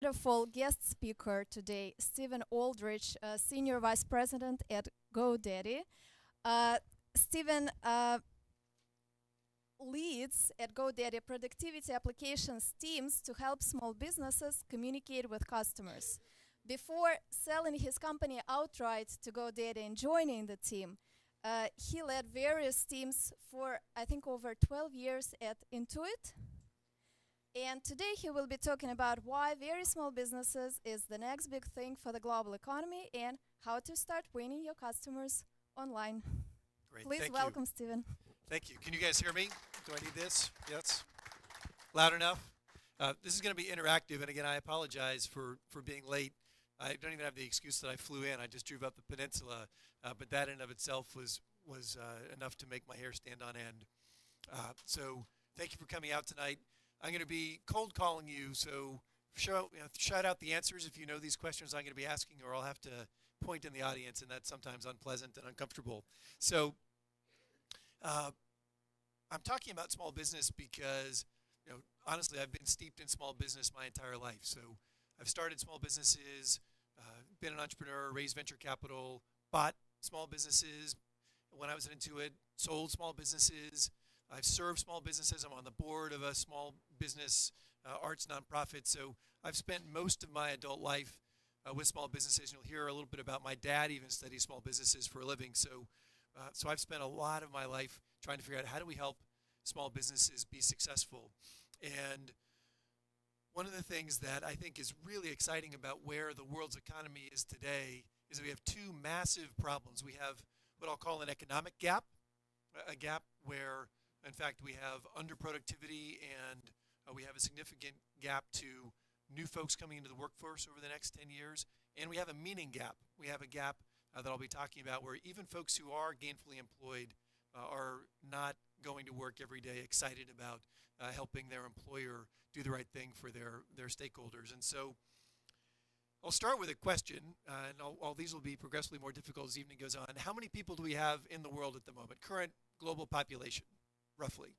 Wonderful guest speaker today, Stephen Aldrich, Senior Vice President at GoDaddy. Stephen leads at GoDaddy productivity applications teams to help small businesses communicate with customers. Before selling his company outright to GoDaddy and joining the team, he led various teams for, I think, over 12 years at Intuit. And today he will be talking about why very small businesses is the next big thing for the global economy and how to start winning your customers online. Great. Please Thank welcome you. Stephen. Thank you. Can you guys hear me? Do I need this? Yes? Loud enough? This is going to be interactive, and again, I apologize for being late. I don't even have the excuse that I flew in. I just drove up the peninsula, but that in and of itself was enough to make my hair stand on end. So thank you for coming out tonight. I'm going to be cold calling you, so shout out the answers if you know these questions I'm going to be asking, or I'll have to point in the audience, and that's sometimes unpleasant and uncomfortable. So I'm talking about small business because, honestly, I've been steeped in small business my entire life. So I've started small businesses, been an entrepreneur, raised venture capital, bought small businesses when I was at Intuit, sold small businesses. I've served small businesses. I'm on the board of a small business arts nonprofit. So I've spent most of my adult life with small businesses. You'll hear a little bit about my dad even studies small businesses for a living. So I've spent a lot of my life trying to figure out how do we help small businesses be successful. And one of the things that I think is really exciting about where the world's economy is today is that we have two massive problems. We have what I'll call an economic gap, a gap where, in fact, we have underproductivity and we have a significant gap to new folks coming into the workforce over the next 10 years. And we have a meaning gap. We have a gap that I'll be talking about where even folks who are gainfully employed are not going to work every day excited about helping their employer do the right thing for their stakeholders. And so I'll start with a question, and all these will be progressively more difficult as the evening goes on. How many people do we have in the world at the moment? Current global population, roughly?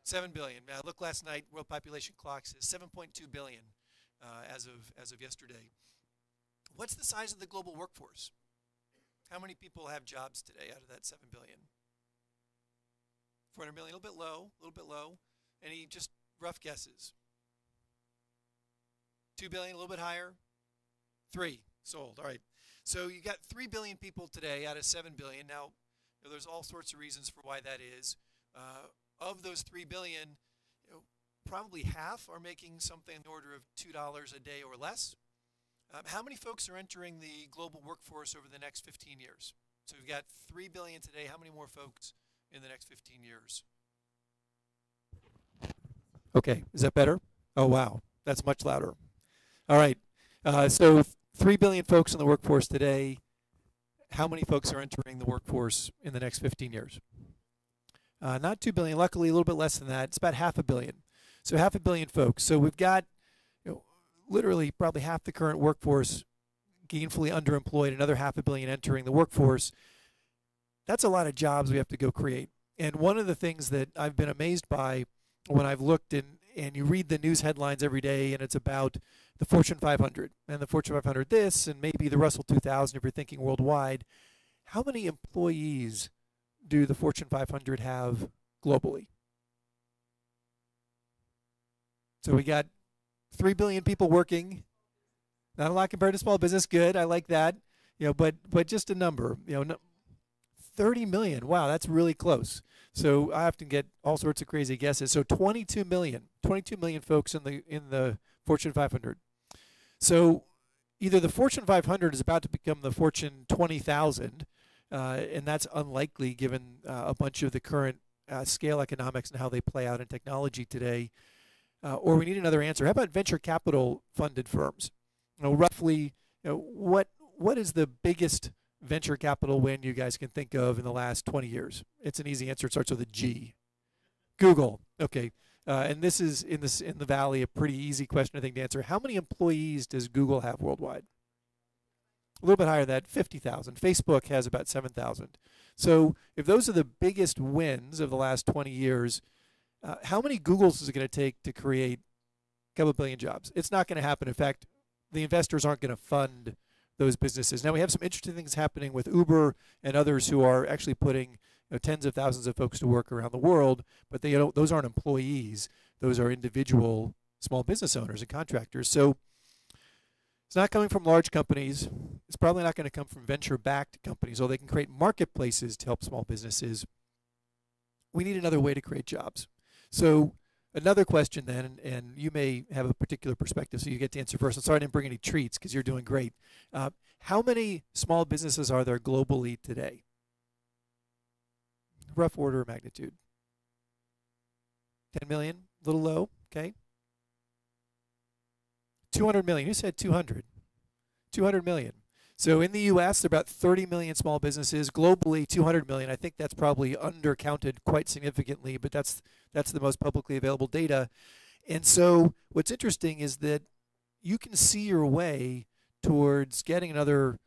7 billion. Look, last night, world population clock says 7.2 billion as of yesterday. What's the size of the global workforce? How many people have jobs today out of that 7 billion? 400 million, a little bit low. Any just rough guesses? 2 billion, a little bit higher? 3, sold. All right. So you got 3 billion people today out of 7 billion. Now, there's all sorts of reasons for why that is. Of those 3 billion, probably half are making something in the order of $2 a day or less. How many folks are entering the global workforce over the next 15 years? So we've got 3 billion today. How many more folks in the next 15 years? Okay, is that better? Oh, wow, that's much louder. All right, so 3 billion folks in the workforce today. How many folks are entering the workforce in the next 15 years? Not 2 billion, luckily a little bit less than that. It's about 500 million. So 500 million folks. So we've got literally probably half the current workforce gainfully underemployed, another 500 million entering the workforce. That's a lot of jobs we have to go create. And one of the things that I've been amazed by when I've looked and you read the news headlines every day and it's about the Fortune 500 and the Fortune 500 this and maybe the Russell 2000 if you're thinking worldwide, how many employees do the Fortune 500 have globally? So we got 3 billion people working. Not a lot compared to small business. Good, I like that. But just a number. 30 million. Wow, that's really close. So I often get all sorts of crazy guesses. So 22 million folks in the Fortune 500. So either the Fortune 500 is about to become the Fortune 20,000, and that's unlikely given a bunch of the current scale economics and how they play out in technology today. Or we need another answer. How about venture capital funded firms? Roughly, what is the biggest venture capital win you guys can think of in the last 20 years? It's an easy answer. It starts with a G. Google. Okay. And this is in the Valley a pretty easy question I think to answer. How many employees does Google have worldwide? A little bit higher than that, 50,000. Facebook has about 7,000. So if those are the biggest wins of the last 20 years, how many Googles is it going to take to create couple billion jobs. It's not going to happen. In fact, the investors aren't going to fund those businesses. Now, we have some interesting things happening with Uber and others who are actually putting tens of thousands of folks to work around the world, but those aren't employees. Those are individual small business owners and contractors. So it's not coming from large companies. It's probably not going to come from venture-backed companies, although they can create marketplaces to help small businesses. We need another way to create jobs. So another question then, and you may have a particular perspective, so you get to answer first. I'm sorry I didn't bring any treats because you're doing great. How many small businesses are there globally today? Rough order of magnitude. 10 million? A little low, okay. 200 million. Who said 200? 200 million. So in the U.S., there are about 30 million small businesses. Globally, 200 million. I think that's probably undercounted quite significantly, but that's the most publicly available data. And so what's interesting is that you can see your way towards getting another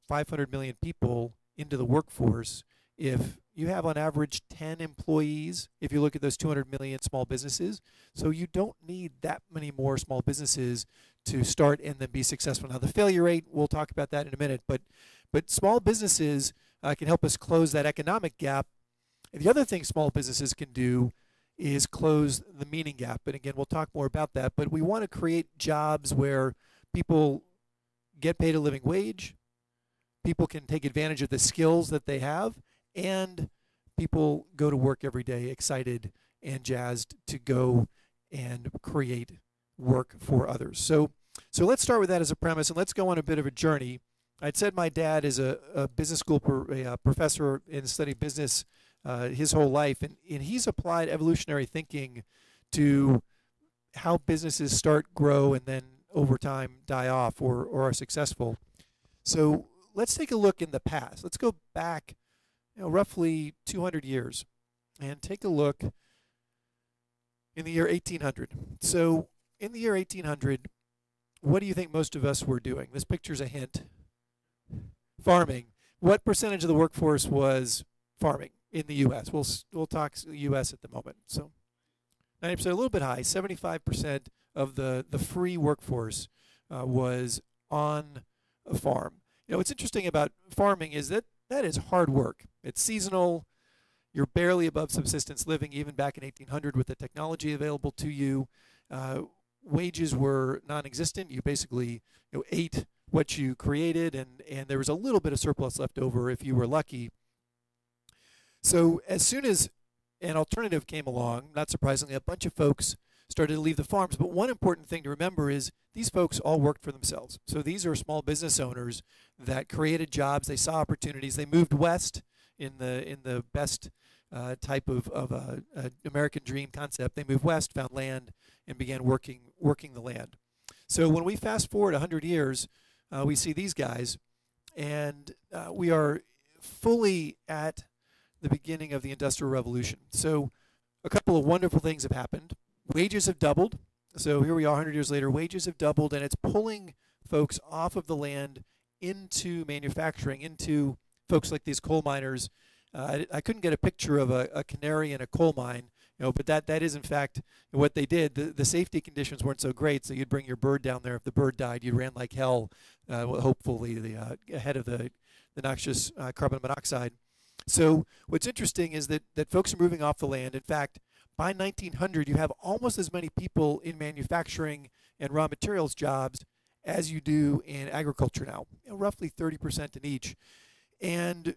500 million people into the workforce if you have on average 10 employees, if you look at those 200 million small businesses. So you don't need that many more small businesses to start and then be successful. Now, the failure rate, we'll talk about that in a minute, but small businesses can help us close that economic gap. And the other thing small businesses can do is close the meaning gap. And again, we'll talk more about that, but we want to create jobs where people get paid a living wage, people can take advantage of the skills that they have, and people go to work every day excited and jazzed to go and create work for others. So let's start with that as a premise, and let's go on a bit of a journey. I'd said my dad is a business school professor and studied business his whole life, and he's applied evolutionary thinking to how businesses start, grow, and then over time die off or are successful. So let's take a look in the past. Let's go back roughly 200 years and take a look in the year 1800. So in the year 1800, what do you think most of us were doing? This picture's a hint. Farming. What percentage of the workforce was farming in the U.S.? We'll talk U.S. at the moment. So 90%, a little bit high. 75% of the free workforce was on a farm. What's interesting about farming is that is hard work. It's seasonal. You're barely above subsistence living, even back in 1800 with the technology available to you. Wages were non-existent. You basically ate what you created, and there was a little bit of surplus left over if you were lucky. So as soon as an alternative came along, not surprisingly, a bunch of folks started to leave the farms. But one important thing to remember is these folks all worked for themselves. So these are small business owners that created jobs. They saw opportunities. They moved west in the best type of American dream concept. They moved west, found land, and began working the land. So when we fast forward 100 years, we see these guys, and we are fully at the beginning of the Industrial Revolution. So a couple of wonderful things have happened. Wages have doubled. So here we are 100 years later. Wages have doubled, and it's pulling folks off of the land into manufacturing, into folks like these coal miners. I couldn't get a picture of a canary in a coal mine, but that is in fact what they did. The safety conditions weren't so great, so you'd bring your bird down there. If the bird died, you ran like hell, hopefully ahead of the noxious carbon monoxide. So what's interesting is that folks are moving off the land. In fact, by 1900, you have almost as many people in manufacturing and raw materials jobs as you do in agriculture now, roughly 30% in each. And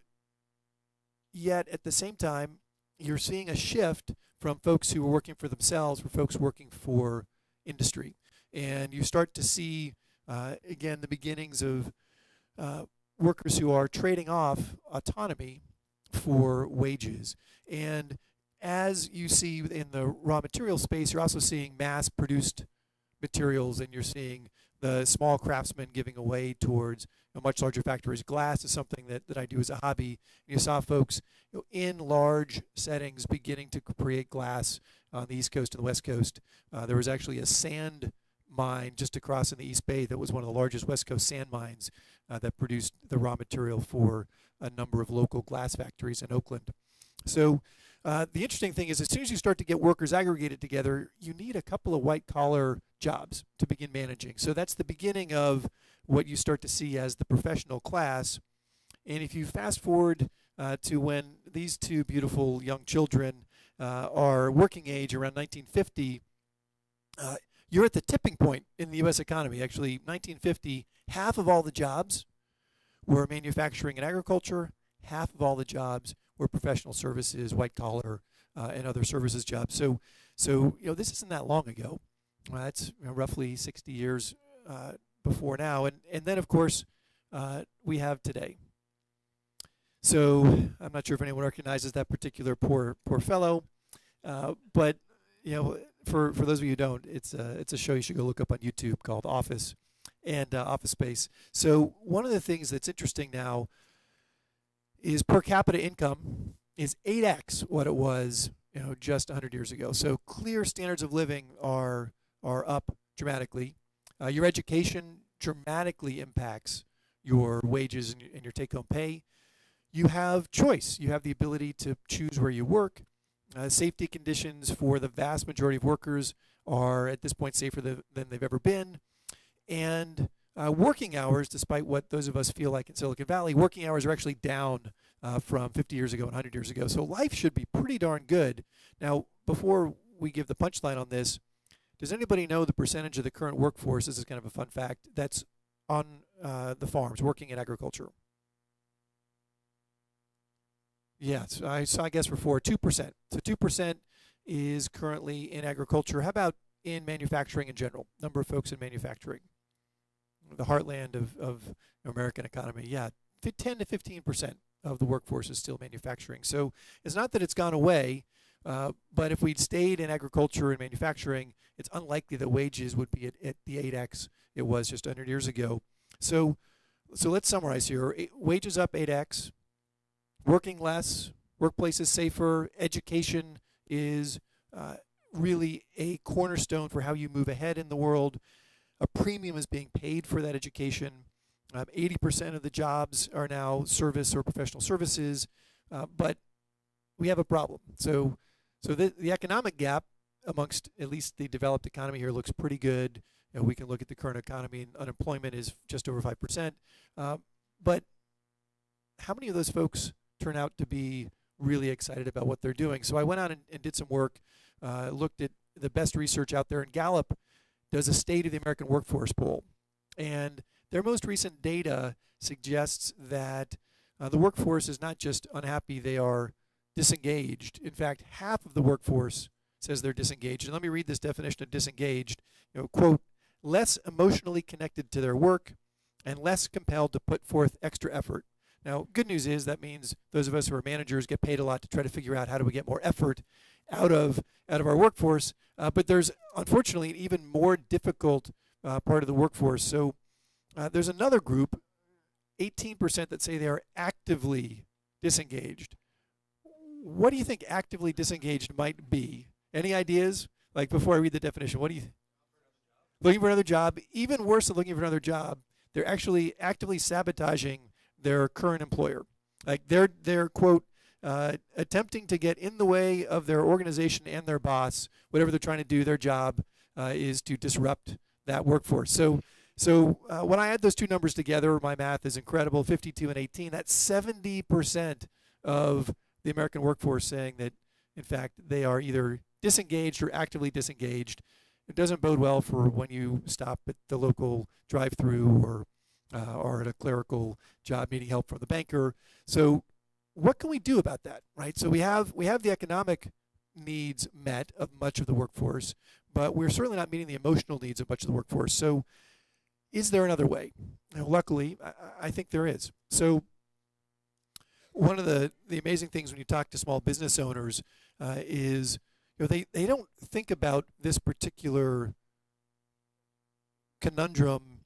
yet, at the same time, you're seeing a shift from folks who are working for themselves for folks working for industry. And you start to see, again, the beginnings of workers who are trading off autonomy for wages. And as you see in the raw material space, you're also seeing mass-produced materials, and you're seeing the small craftsmen giving away towards much larger factories. Glass is something that I do as a hobby. You saw folks in large settings beginning to create glass on the East Coast and the West Coast. There was actually a sand mine just across in the East Bay that was one of the largest West Coast sand mines that produced the raw material for a number of local glass factories in Oakland. So the interesting thing is as soon as you start to get workers aggregated together, you need a couple of white-collar jobs to begin managing. So that's the beginning of what you start to see as the professional class. And if you fast forward to when these two beautiful young children are working age around 1950, you're at the tipping point in the U.S. economy. Actually, 1950, half of all the jobs were manufacturing and agriculture. Half of all the jobs were professional services, white collar, and other services jobs. So this isn't that long ago. That's roughly 60 years before now, and then of course we have today. So I'm not sure if anyone recognizes that particular poor fellow, but for those of you who don't, it's a show you should go look up on YouTube called Office and Office Space. So one of the things that's interesting now is per capita income is 8x what it was just 100 years ago. So clear standards of living are up dramatically. Your education dramatically impacts your wages and your take-home pay. You have choice. You have the ability to choose where you work. Safety conditions for the vast majority of workers are at this point safer than they've ever been. And working hours, despite what those of us feel like in Silicon Valley, working hours are actually down from 50 years ago and 100 years ago. So life should be pretty darn good. Now, before we give the punchline on this, does anybody know the percentage of the current workforce, this is kind of a fun fact, that's on the farms, working in agriculture? Yes, I guess for 2%. So 2% is currently in agriculture. How about in manufacturing in general? Number of folks in manufacturing, the heartland of American economy. Yeah, 10 to 15% of the workforce is still manufacturing. So it's not that it's gone away, but if we'd stayed in agriculture and manufacturing, it's unlikely that wages would be at the 8x it was just 100 years ago. So let's summarize here. Wages up 8x. Working less, workplace is safer, education is really a cornerstone for how you move ahead in the world. A premium is being paid for that education. 80% of the jobs are now service or professional services, but we have a problem. So the economic gap amongst at least the developed economy here looks pretty good. We can look at the current economy, and unemployment is just over 5%. But how many of those folks turn out to be really excited about what they're doing? So I went out and did some work, looked at the best research out there, and Gallup does a State of the American Workforce poll. And their most recent data suggests that the workforce is not just unhappy, they are disengaged. In fact, half of the workforce says they're disengaged. And let me read this definition of disengaged. Quote, less emotionally connected to their work and less compelled to put forth extra effort. Now, good news is that means those of us who are managers get paid a lot to try to figure out how do we get more effort out of our workforce. But there's, unfortunately, an even more difficult part of the workforce. So there's another group, 18%, that say they are actively disengaged. What do you think actively disengaged might be? Any ideas? Like, before I read the definition, what do you think? Looking for another job. Even worse than looking for another job, they're actually actively sabotaging their current employer. Like they're quote, attempting to get in the way of their organization and their boss. Whatever they're trying to do, their job is to disrupt that workforce. So when I add those two numbers together, my math is incredible, 52 and 18. That's 70% of the American workforce saying that, in fact, they are either disengaged or actively disengaged. It doesn't bode well for when you stop at the local drive-through or at a clerical job needing help from the banker. So what can we do about that, right? So we have the economic needs met of much of the workforce, but we're certainly not meeting the emotional needs of much of the workforce. So is there another way? Luckily, I think there is. So one of the amazing things when you talk to small business owners is they don't think about this particular conundrum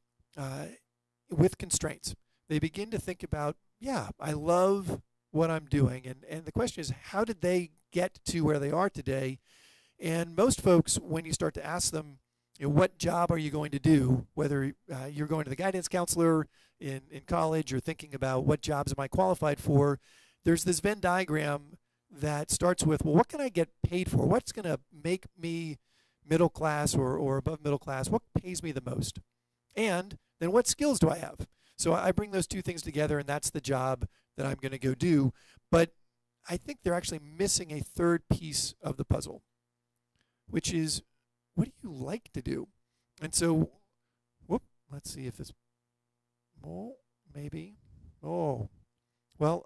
with constraints. They begin to think about, yeah, I love what I'm doing. And the question is, how did they get to where they are today? And most folks, when you start to ask them, what job are you going to do, whether you're going to the guidance counselor in college or thinking about what jobs am I qualified for, there's this Venn diagram that starts with, well, what can I get paid for? What's going to make me middle class or above middle class? What pays me the most? And then what skills do I have? So I bring those two things together, and that's the job that I'm going to go do. But I think they're actually missing a third piece of the puzzle, which is, what do you like to do? And so, let's see if this, maybe. Well,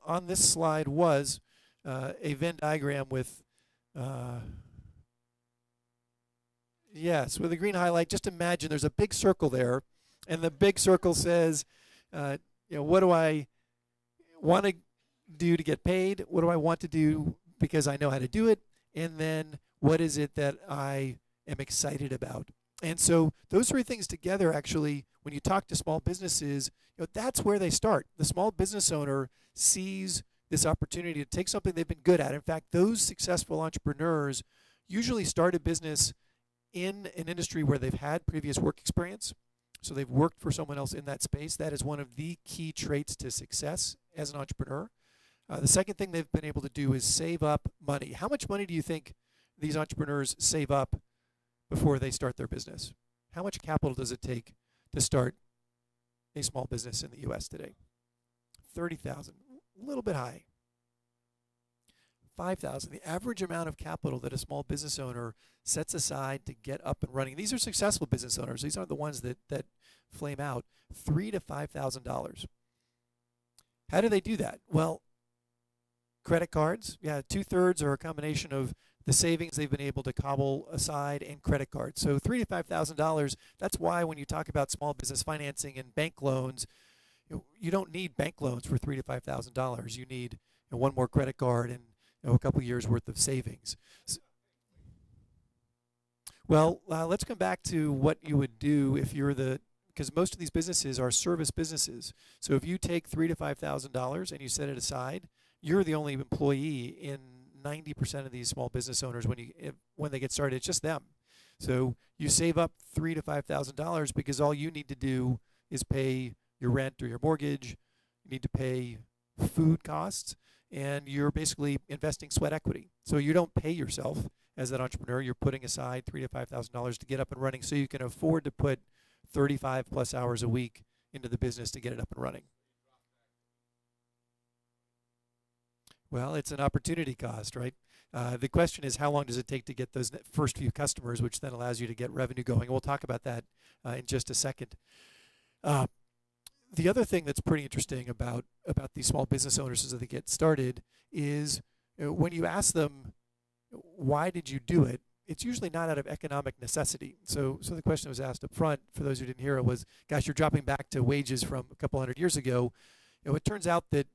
on this slide was a Venn diagram with, yes, with a green highlight. Just imagine there's a big circle there, and the big circle says, what do I want to do to get paid? What do I want to do because I know how to do it? And then what is it that I am excited about? And so those three things together, actually, when you talk to small businesses, that's where they start. The small business owner sees this opportunity to take something they've been good at. In fact, those successful entrepreneurs usually start a business in an industry where they've had previous work experience. So they've worked for someone else in that space. That is one of the key traits to success as an entrepreneur. The second thing they've been able to do is save up money. How much money do you think these entrepreneurs save up before they start their business? How much capital does it take to start a small business in the U.S. today? $30,000, a little bit high. $5,000, the average amount of capital that a small business owner sets aside to get up and running. These are successful business owners. These aren't the ones that flame out. $3,000 to $5,000. How do they do that? Well, credit cards. Yeah, 2/3 are a combination of the savings they've been able to cobble aside and credit cards. So $3,000 to $5,000. That's why when you talk about small business financing and bank loans, you don't need bank loans for $3,000 to $5,000. You need one more credit card and a couple years worth of savings. Well, let's come back to what you would do if you're because most of these businesses are service businesses. So if you take $3,000 to $5,000 and you set it aside, you're the only employee in 90% of these small business owners when they get started. It's just them. So you save up $3,000 to $5,000 because all you need to do is pay your rent or your mortgage. You need to pay food costs, and you're basically investing sweat equity. So you don't pay yourself as an entrepreneur. You're putting aside $3,000 to $5,000 to get up and running, so you can afford to put 35 plus hours a week into the business to get it up and running. Well, it's an opportunity cost, right? The question is, how long does it take to get those first few customers, which then allows you to get revenue going? We'll talk about that in just a second. The other thing that's pretty interesting about these small business owners as they get started is when you ask them, why did you do it? It's usually not out of economic necessity. So the question was asked up front, for those who didn't hear it, was, gosh, you're dropping back to wages from a couple hundred years ago. It turns out that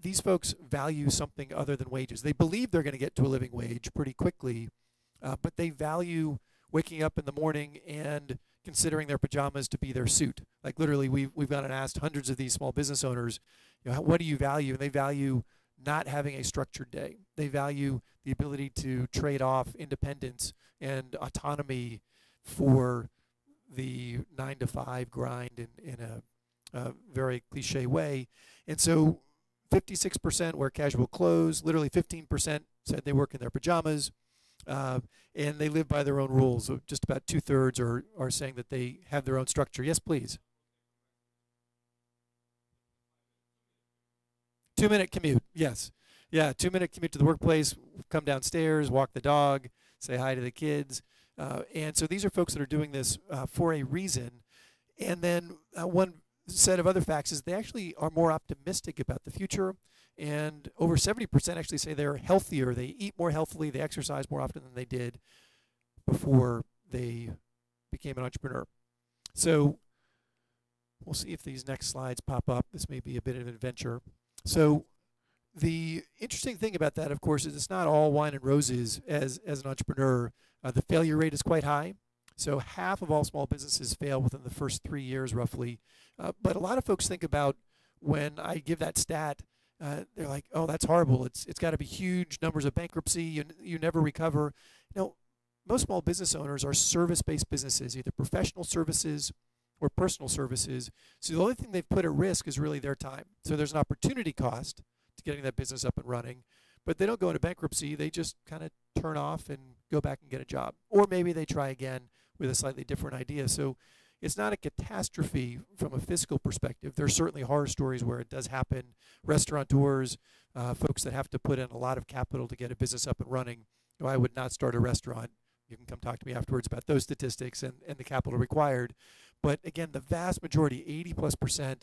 these folks value something other than wages. They believe they're going to get to a living wage pretty quickly, but they value waking up in the morning and considering their pajamas to be their suit. Like literally, we've gone and asked hundreds of these small business owners, what do you value? And they value not having a structured day. They value the ability to trade off independence and autonomy for the 9-to-5 grind in a very cliche way. And so 56% wear casual clothes. Literally 15% said they work in their pajamas. And they live by their own rules. So just about 2/3 are saying that they have their own structure. Yes, please. 2-minute commute. Yes. Yeah, 2-minute commute to the workplace, come downstairs, walk the dog, say hi to the kids. And so these are folks that are doing this for a reason. And then one set of other facts is they actually are more optimistic about the future. And over 70% actually say they're healthier. They eat more healthily. They exercise more often than they did before they became an entrepreneur. So we'll see if these next slides pop up. This may be a bit of an adventure. So the interesting thing about that, of course, is it's not all wine and roses as an entrepreneur. The failure rate is quite high. So half of all small businesses fail within the first 3 years, roughly. But a lot of folks think about when I give that stat, they're like, oh, that's horrible. It's got to be huge numbers of bankruptcy. You never recover. Most small business owners are service-based businesses, either professional services or personal services. So the only thing they've put at risk is really their time. So there's an opportunity cost to getting that business up and running. but they don't go into bankruptcy. They just kind of turn off and go back and get a job. Or maybe they try again with a slightly different idea. So it's not a catastrophe from a fiscal perspective. There's certainly horror stories where it does happen. Restaurateurs, folks that have to put in a lot of capital to get a business up and running. I would not start a restaurant. You can come talk to me afterwards about those statistics and the capital required. But again, the vast majority, 80+%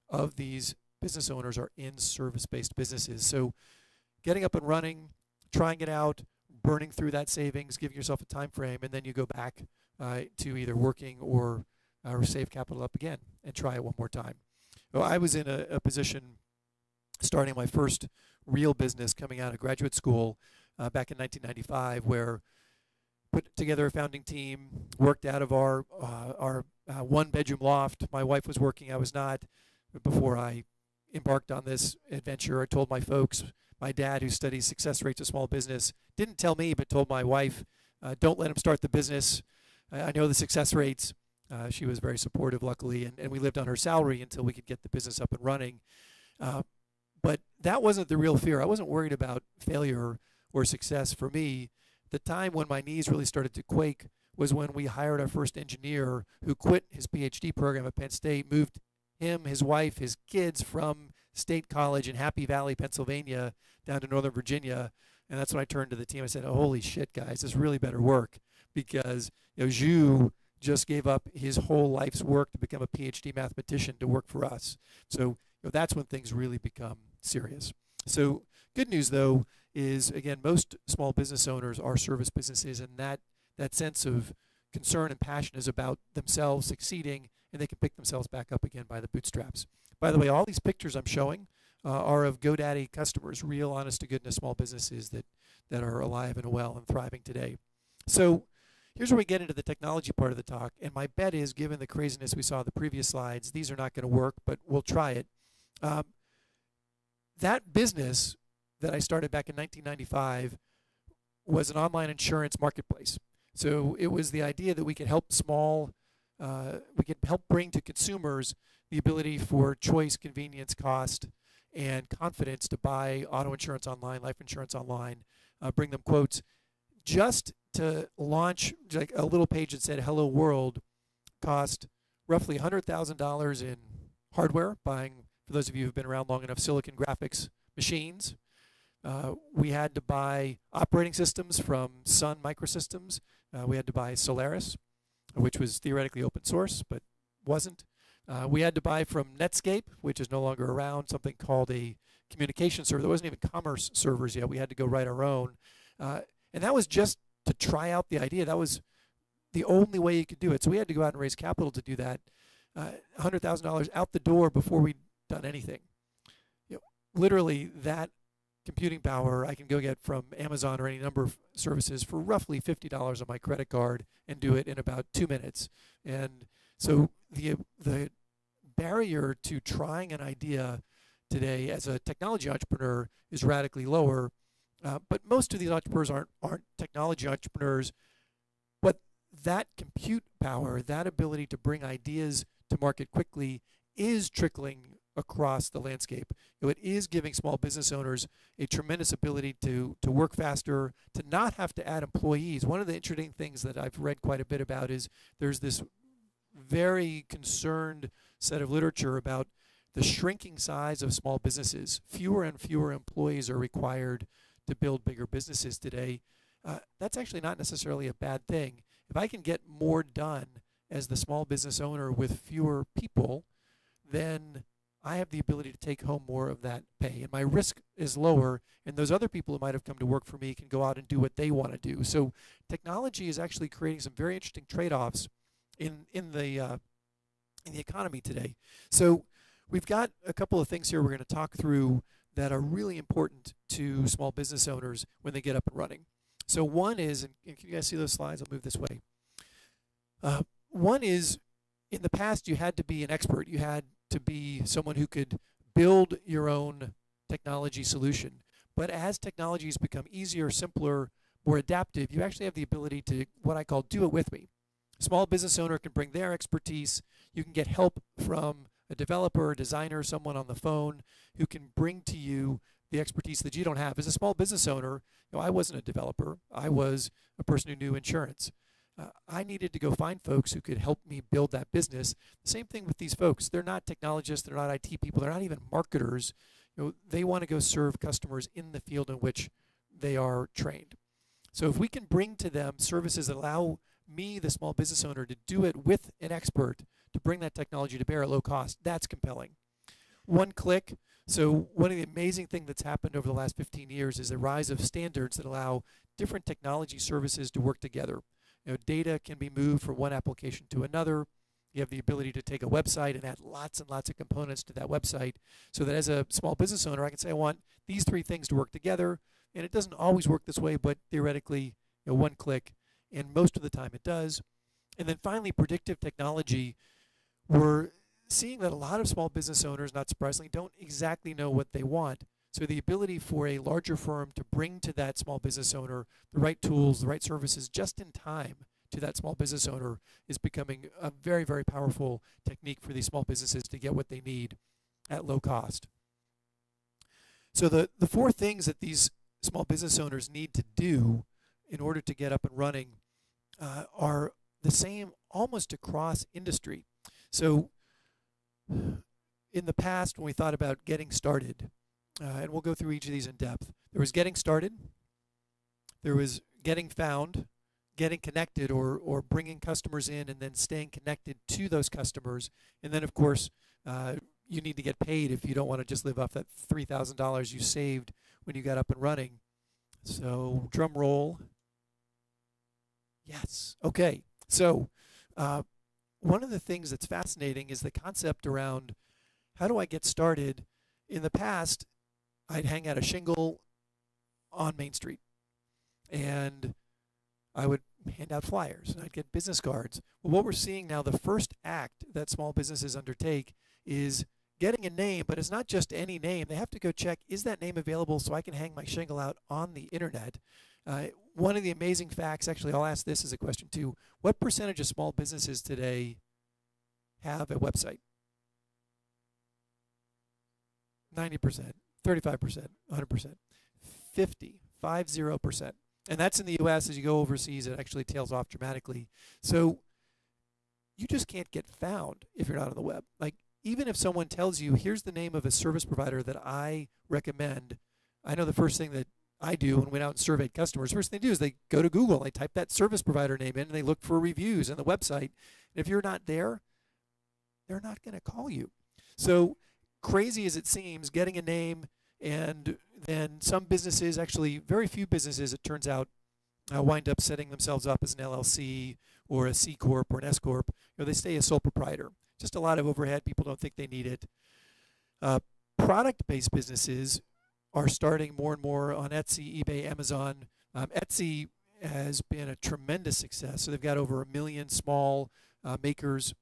of these business owners are in service-based businesses. So getting up and running, trying it out, burning through that savings, giving yourself a time frame, and then you go back to either working or save capital up again and try it one more time. Well, I was in a position starting my first real business coming out of graduate school back in 1995, where put together a founding team, worked out of our one-bedroom loft. My wife was working, I was not. Before I embarked on this adventure, I told my folks, my dad, who studies success rates of small business, didn't tell me, but told my wife, don't let him start the business. I know the success rates. She was very supportive, luckily, and we lived on her salary until we could get the business up and running. But that wasn't the real fear. I wasn't worried about failure or success. For me, the time when my knees really started to quake was when we hired our first engineer who quit his PhD program at Penn State, moved him, his wife, his kids from State College in Happy Valley, Pennsylvania, down to Northern Virginia. And that's when I turned to the team. I said, oh, holy shit, guys, this really better work, because Zhu just gave up his whole life's work to become a PhD mathematician to work for us. So that's when things really become serious. So good news, though, is, again, most small business owners are service businesses, and that sense of concern and passion is about themselves succeeding, and they can pick themselves back up again by the bootstraps. By the way, all these pictures I'm showing are of GoDaddy customers, real honest-to-goodness small businesses that are alive and well and thriving today. So here's where we get into the technology part of the talk, and my bet is, given the craziness we saw in the previous slides, these are not going to work, but we'll try it. That business that I started back in 1995 was an online insurance marketplace. So it was the idea that we could help we could help bring to consumers the ability for choice, convenience, cost, and confidence to buy auto insurance online, life insurance online, bring them quotes. Just to launch like a little page that said "Hello World" cost roughly $100,000 in hardware, buying, for those of you who've been around long enough, Silicon Graphics machines. We had to buy operating systems from Sun Microsystems. We had to buy Solaris, which was theoretically open source, but wasn't. We had to buy from Netscape, which is no longer around, something called a communication server. There wasn't even commerce servers yet. We had to go write our own. And that was just to try out the idea. That was the only way you could do it. So we had to go out and raise capital to do that. $100,000 out the door before we'd done anything. Literally, that computing power I can go get from Amazon or any number of services for roughly $50 on my credit card and do it in about 2 minutes. And so the barrier to trying an idea today as a technology entrepreneur is radically lower. But most of these entrepreneurs aren't technology entrepreneurs. But that compute power, that ability to bring ideas to market quickly, is trickling across the landscape. It is giving small business owners a tremendous ability to work faster, to not have to add employees. One of the interesting things that I've read quite a bit about is there's this very concerned set of literature about the shrinking size of small businesses. Fewer and fewer employees are required to build bigger businesses today. That's actually not necessarily a bad thing. If I can get more done as the small business owner with fewer people, then I have the ability to take home more of that pay, and my risk is lower, and those other people who might have come to work for me can go out and do what they want to do. So technology is actually creating some very interesting trade-offs in the economy today. So we've got a couple of things here we're going to talk through that are really important to small business owners when they get up and running. So one is, and can you guys see those slides? I'll move this way. One is, in the past, you had to be an expert. You had to be someone who could build your own technology solution. But as technologies become easier, simpler, more adaptive, you actually have the ability to, what I call, do it with me. A small business owner can bring their expertise. You can get help from a developer, a designer, someone on the phone who can bring to you the expertise that you don't have. As a small business owner, I wasn't a developer. I was a person who knew insurance. I needed to go find folks who could help me build that business. The same thing with these folks. They're not technologists. They're not IT people. They're not even marketers. They want to go serve customers in the field in which they are trained. So if we can bring to them services that allow me, the small business owner, to do it with an expert, to bring that technology to bear at low cost, that's compelling. One click. So one of the amazing things that's happened over the last 15 years is the rise of standards that allow different technology services to work together. Data can be moved from one application to another. You have the ability to take a website and add lots and lots of components to that website, so that as a small business owner, I can say I want these three things to work together. And it doesn't always work this way, but theoretically, one click, and most of the time it does. And then finally, predictive technology. We're seeing that a lot of small business owners, not surprisingly, don't exactly know what they want. So the ability for a larger firm to bring to that small business owner the right tools, the right services just in time to that small business owner is becoming a very, very powerful technique for these small businesses to get what they need at low cost. So the four things that these small business owners need to do in order to get up and running are the same almost across industry. So in the past, when we thought about getting started, and we'll go through each of these in depth, there was getting started, there was getting found, getting connected or bringing customers in and then staying connected to those customers, and then of course you need to get paid if you don't want to just live off that $3,000 you saved when you got up and running. So drum roll. Yes. Okay. So one of the things that's fascinating is the concept around how do I get started. In the past, I'd hang out a shingle on Main Street, and I would hand out flyers, and I'd get business cards. Well, what we're seeing now, the first act that small businesses undertake is getting a name, but it's not just any name. They have to go check, is that name available so I can hang my shingle out on the internet? One of the amazing facts, actually I'll ask this as a question too, what percentage of small businesses today have a website? 90%, 35%, 100%, 50%. And that's in the US. As you go overseas, it actually tails off dramatically. So you just can't get found if you're not on the web. Like, even if someone tells you, here's the name of a service provider that I recommend, I know the first thing that I do when I went out and surveyed customers, first thing they do is they go to Google, they type that service provider name in, and they look for reviews on the website. And if you're not there, they're not going to call you. So crazy as it seems, getting a name, and then some businesses, actually very few businesses, it turns out, wind up setting themselves up as an LLC or a C Corp or an S Corp. They stay a sole proprietor. Just a lot of overhead. People don't think they need it. Product-based businesses are starting more and more on Etsy, eBay, Amazon. Etsy has been a tremendous success. So they've got over 1 million small makers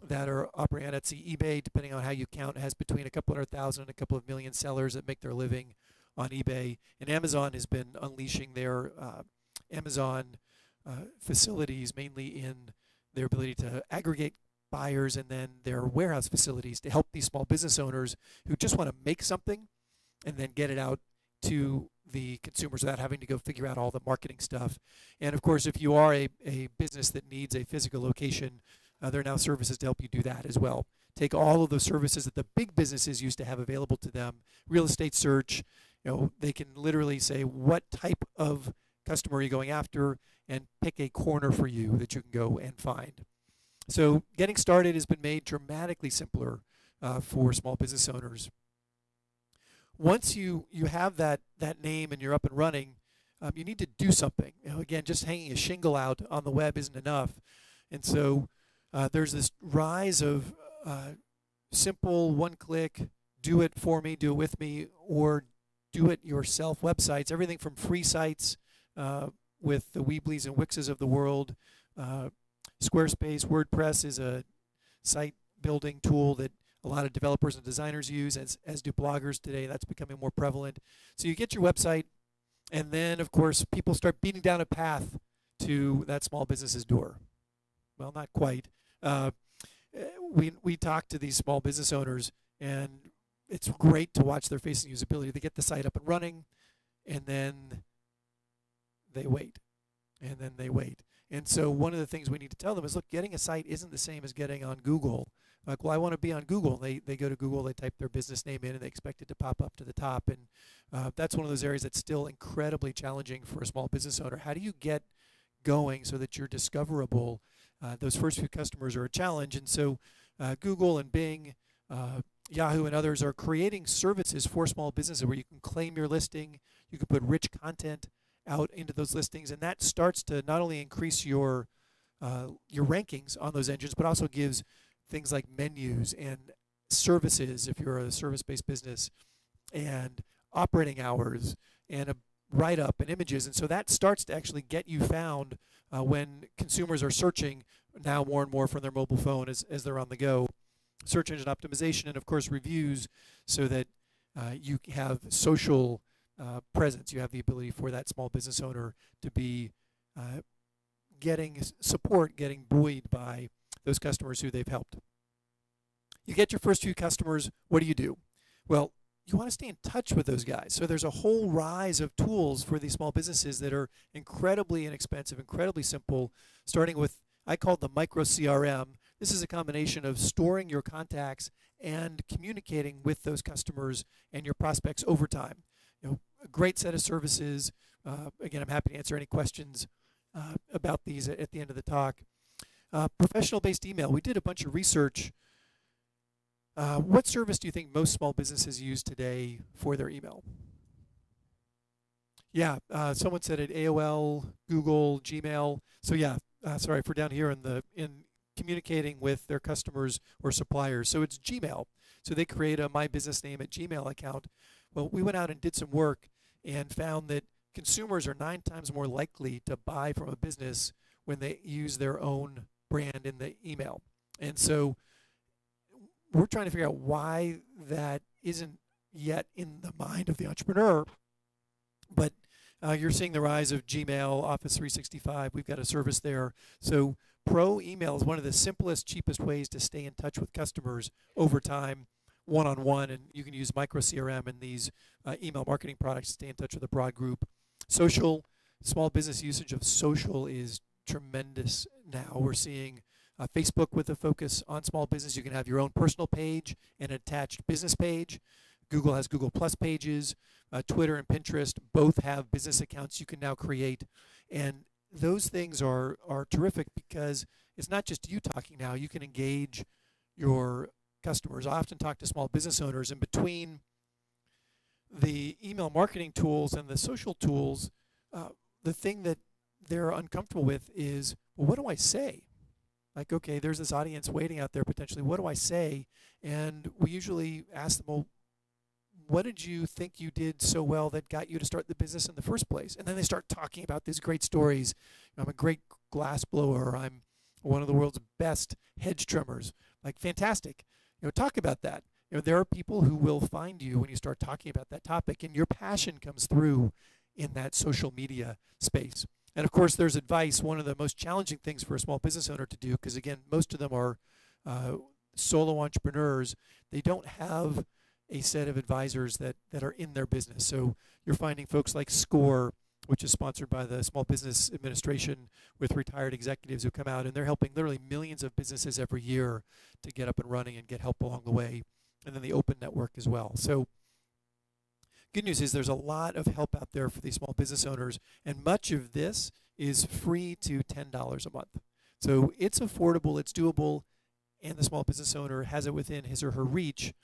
that are operating on Etsy. eBay, depending on how you count, has between a couple 100,000 and a couple of million sellers that make their living on eBay. And Amazon has been unleashing their Amazon facilities, mainly in their ability to aggregate buyers and then their warehouse facilities to help these small business owners who just want to make something and then get it out to the consumers without having to go figure out all the marketing stuff. And of course, if you are a business that needs a physical location, there are now services to help you do that as well. Take all of the services that the big businesses used to have available to them, real estate search, they can literally say what type of customer are you going after and pick a corner for you that you can go and find. So getting started has been made dramatically simpler for small business owners. Once you have that name and you're up and running, you need to do something. Again, just hanging a shingle out on the web isn't enough. And so there's this rise of simple one-click, do it for me, do it with me, or do it yourself websites. Everything from free sites with the Weebly's and Wix's of the world. Squarespace, WordPress is a site building tool that a lot of developers and designers use, as do bloggers today. That's becoming more prevalent. So you get your website, and then, of course, people start beating down a path to that small business's door. Well, not quite. We talk to these small business owners, and it's great to watch their face and usability. They get the site up and running, and then they wait, and then they wait. And so one of the things we need to tell them is, look, getting a site isn't the same as getting on Google. Like, well, I want to be on Google. They go to Google, they type their business name in, and they expect it to pop up to the top. And that's one of those areas that's still incredibly challenging for a small business owner. How do you get going so that you're discoverable? Those first few customers are a challenge. And so Google and Bing, Yahoo and others are creating services for small businesses where you can claim your listing, you can put rich content out into those listings, and that starts to not only increase your rankings on those engines, but also gives things like menus and services if you're a service-based business, and operating hours, and a write-up and images. And so that starts to actually get you found when consumers are searching now more and more from their mobile phone as they're on the go. Search engine optimization, and of course reviews, so that you have social presence. You have the ability for that small business owner to be getting support, getting buoyed by those customers who they've helped. You get your first few customers, what do? Well, you want to stay in touch with those guys. So there's a whole rise of tools for these small businesses that are incredibly inexpensive, incredibly simple, starting with, I call it the micro CRM. This is a combination of storing your contacts and communicating with those customers and your prospects over time. A great set of services. Again, I'm happy to answer any questions about these at the end of the talk. Professional-based email. We did a bunch of research. What service do you think most small businesses use today for their email? Yeah, someone said it, AOL, Google, Gmail. So yeah, sorry, if we're down here in communicating with their customers or suppliers. So it's Gmail. So they create a My Business Name at Gmail account. Well, we went out and did some work and found that consumers are 9 times more likely to buy from a business when they use their own brand in the email. And so we're trying to figure out why that isn't yet in the mind of the entrepreneur. But you're seeing the rise of Gmail, Office 365. We've got a service there. So Pro email is one of the simplest, cheapest ways to stay in touch with customers over time, one-on-one, and you can use micro CRM and these email marketing products to stay in touch with a broad group. Social, small business usage of social is tremendous now. We're seeing Facebook with a focus on small business. You can have your own personal page and attached business page. Google has Google Plus pages. Twitter and Pinterest both have business accounts you can now create. And those things are terrific because it's not just you talking now. You can engage your customers. I often talk to small business owners, and between the email marketing tools and the social tools, the thing that they're uncomfortable with is, well, what do I say? Like, okay, there's this audience waiting out there potentially. What do I say? And we usually ask them, well, what did you think you did so well that got you to start the business in the first place? And then they start talking about these great stories. I'm a great glass blower. I'm one of the world's best hedge trimmers. Like, fantastic. Talk about that. There are people who will find you when you start talking about that topic, and your passion comes through in that social media space. And of course, there's advice. One of the most challenging things for a small business owner to do, because again, most of them are solo entrepreneurs. They don't have a set of advisors that are in their business. So you're finding folks like SCORE, which is sponsored by the Small Business Administration, with retired executives who come out, and they're helping literally millions of businesses every year to get up and running and get help along the way. And then the Open Network as well. So good news is there's a lot of help out there for these small business owners, and much of this is free to $10 a month. So it's affordable, it's doable, and the small business owner has it within his or her reach.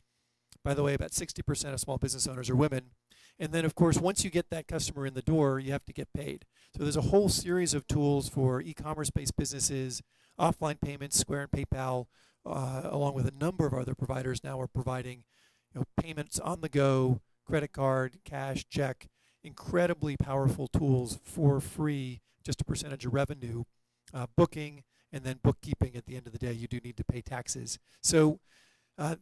By the way, about 60% of small business owners are women. And then, of course, once you get that customer in the door, you have to get paid. So there's a whole series of tools for e-commerce-based businesses, offline payments. Square and PayPal, along with a number of other providers, now are providing payments on the go, credit card, cash, check, incredibly powerful tools for free, just a percentage of revenue, booking, and then bookkeeping. At the end of the day, you do need to pay taxes. So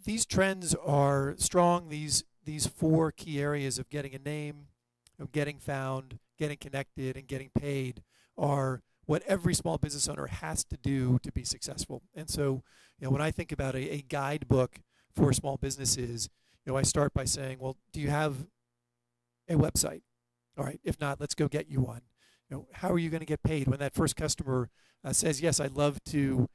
these trends are strong. These 4 key areas of getting a name, of getting found, getting connected, and getting paid are what every small business owner has to do to be successful. And so when I think about a guidebook for small businesses, I start by saying, well, do you have a website? All right, if not, let's go get you one. How are you going to get paid when that first customer says, yes, I'd love to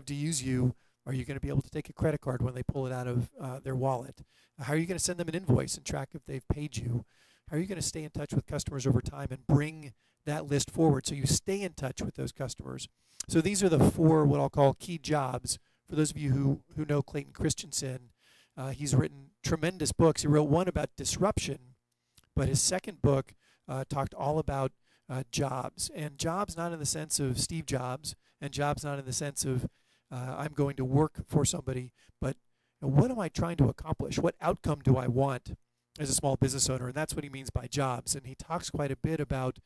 use you? Are you going to be able to take a credit card when they pull it out of their wallet? How are you going to send them an invoice and track if they've paid you? How are you going to stay in touch with customers over time and bring that list forward so you stay in touch with those customers? So these are the 4 what I'll call key jobs. For those of you who know Clayton Christensen, he's written tremendous books. He wrote one about disruption, but his second book talked all about jobs. And jobs not in the sense of Steve Jobs, and jobs not in the sense of I'm going to work for somebody, but what am I trying to accomplish? What outcome do I want as a small business owner? And that's what he means by jobs. And he talks quite a bit about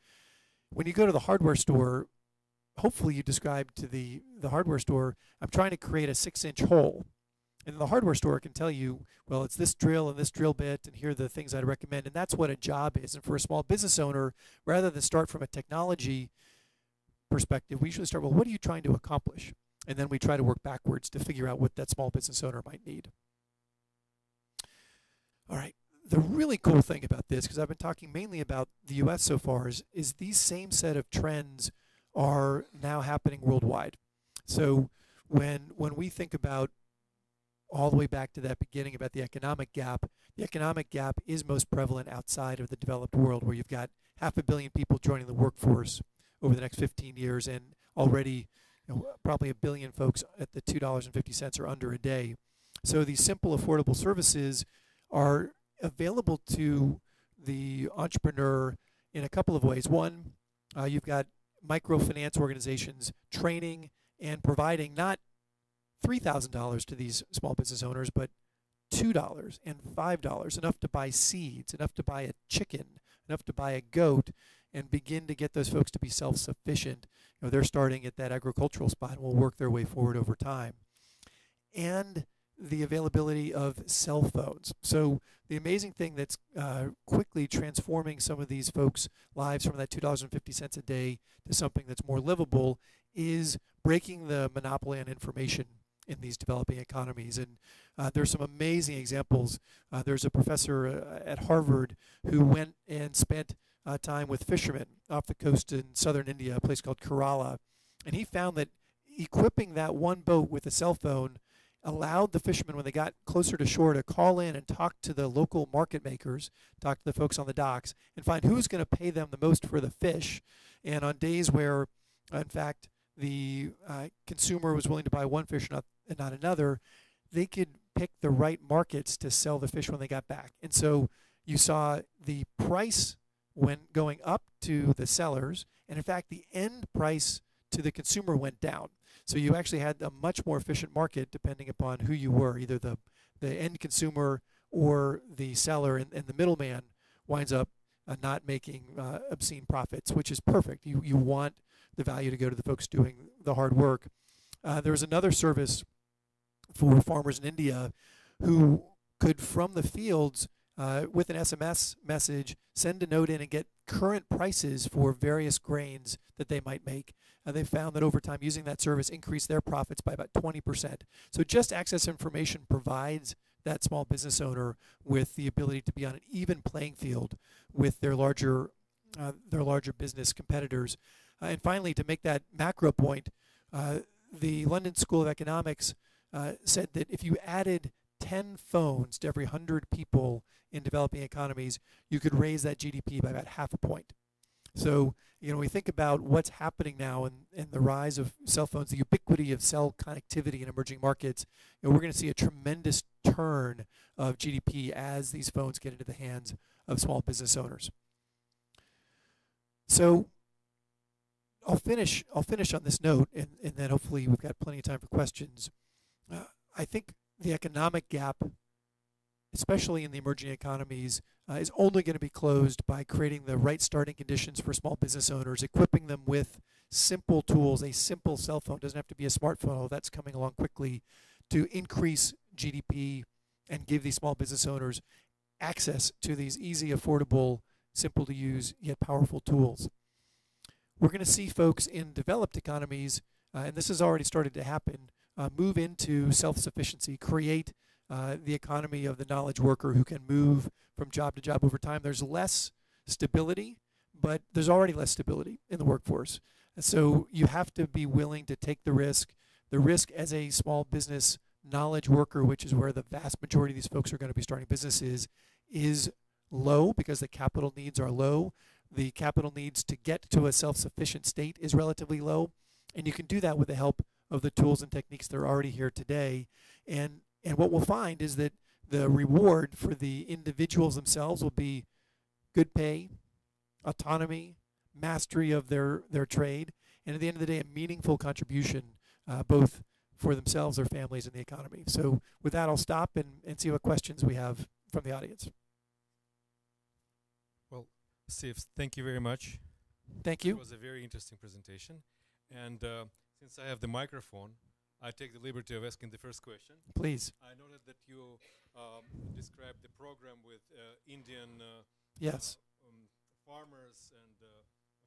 when you go to the hardware store, hopefully you describe to the hardware store, I'm trying to create a 6-inch hole. And the hardware store can tell you, well, it's this drill and this drill bit, and here are the things I'd recommend. And that's what a job is. And for a small business owner, rather than start from a technology perspective, we usually start, well, what are you trying to accomplish? And then we try to work backwards to figure out what that small business owner might need. All right. The really cool thing about this, because I've been talking mainly about the US so far, is these same set of trends are now happening worldwide. So when we think about all the way back to that beginning about the economic gap is most prevalent outside of the developed world, where you've got 500 million people joining the workforce over the next 15 years, and already probably 1 billion folks at the $2.50 or under a day. So these simple, affordable services are available to the entrepreneur in a couple of ways. One, you've got microfinance organizations training and providing not $3,000 to these small business owners, but $2 and $5, enough to buy seeds, enough to buy a chicken, enough to buy a goat, and begin to get those folks to be self-sufficient. They're starting at that agricultural spot and will work their way forward over time. And the availability of cell phones. So the amazing thing that's quickly transforming some of these folks' lives from that $2.50 a day to something that's more livable is breaking the monopoly on information in these developing economies. And there's some amazing examples. There's a professor at Harvard who went and spent time with fishermen off the coast in southern India, a place called Kerala. And he found that equipping that one boat with a cell phone allowed the fishermen, when they got closer to shore, to call in and talk to the local market makers, talk to the folks on the docks, and find who's going to pay them the most for the fish. And on days where, in fact, the consumer was willing to buy one fish and not another, they could pick the right markets to sell the fish when they got back. And so you saw the price went going up to the sellers, and in fact, the end price to the consumer went down. So you actually had a much more efficient market depending upon who you were, either the end consumer or the seller, and the middleman winds up not making obscene profits, which is perfect. You want the value to go to the folks doing the hard work. There was another service for farmers in India who could, from the fields, with an SMS message, send a note in and get current prices for various grains that they might make. They found that over time, using that service increased their profits by about 20%. So just access information provides that small business owner with the ability to be on an even playing field with their larger business competitors. And finally, to make that macro point, the London School of Economics said that if you added 10 phones to every 100 people in developing economies, you could raise that GDP by about half a point. So, we think about what's happening now in the rise of cell phones, the ubiquity of cell connectivity in emerging markets. We're going to see a tremendous turn of GDP as these phones get into the hands of small business owners. So I'll finish on this note, and then hopefully we've got plenty of time for questions. I think the economic gap, especially in the emerging economies, is only going to be closed by creating the right starting conditions for small business owners, equipping them with simple tools. A simple cell phone doesn't have to be a smartphone, although that's coming along quickly, to increase GDP and give these small business owners access to these easy, affordable, simple to use, yet powerful tools. We're going to see folks in developed economies, and this has already started to happen, move into self-sufficiency, create the economy of the knowledge worker who can move from job to job over time. There's less stability, but there's already less stability in the workforce. And so you have to be willing to take the risk. The risk as a small business knowledge worker, which is where the vast majority of these folks are going to be starting businesses, is low because the capital needs are low. The capital needs to get to a self-sufficient state is relatively low. And you can do that with the help of the tools and techniques that are already here today. And what we'll find is that the reward for the individuals themselves will be good pay, autonomy, mastery of their trade, and at the end of the day, a meaningful contribution, both for themselves, their families, and the economy. So with that, I'll stop and see what questions we have from the audience. Well, Steve, thank you very much. Thank you. It was a very interesting presentation. And since I have the microphone, I take the liberty of asking the first question. Please. I noted that you described the program with Indian yes. Farmers and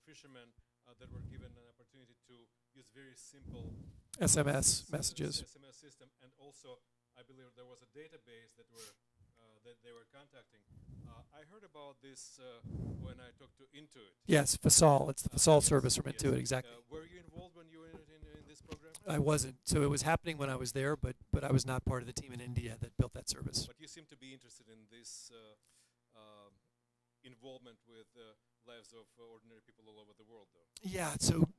fishermen that were given an opportunity to use very simple SMS messages. SMS system, and also I believe there was a database that they were contacting. I heard about this when I talked to Intuit. Yes, Fasal. It's the Fasal yes, service from yes. Intuit, exactly. Were you involved when you were in this program? I wasn't. So it was happening when I was there, but I was not part of the team in India that built that service. But you seem to be interested in this involvement with lives of ordinary people all over the world, though. Yeah, so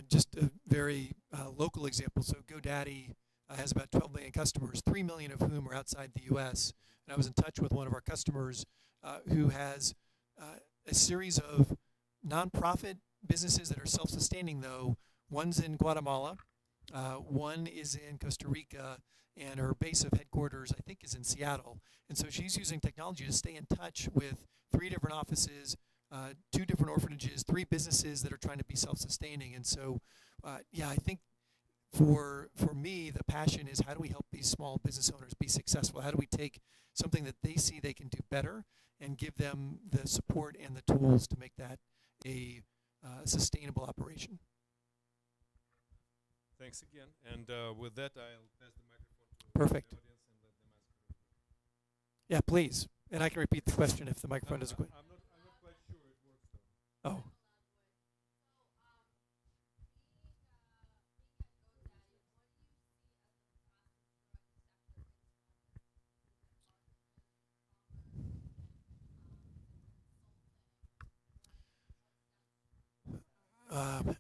just a very local example. So GoDaddy has about 12 million customers, 3 million of whom are outside the U.S. And I was in touch with one of our customers who has a series of nonprofit businesses that are self-sustaining, though. One's in Guatemala, one is in Costa Rica, and her base of headquarters, I think, is in Seattle. And so she's using technology to stay in touch with 3 different offices, 2 different orphanages, 3 businesses that are trying to be self-sustaining. And so, yeah, I think for me, the passion is how do we help these small business owners be successful? How do we take something that they see they can do better and give them the support and the tools to make that a sustainable operation? Thanks again. And with that, I'll pass the microphone to Perfect. the audience and let them ask. Yeah, please. And I can repeat the question if the microphone doesn't quit. I'm not quite sure it works, though. Oh.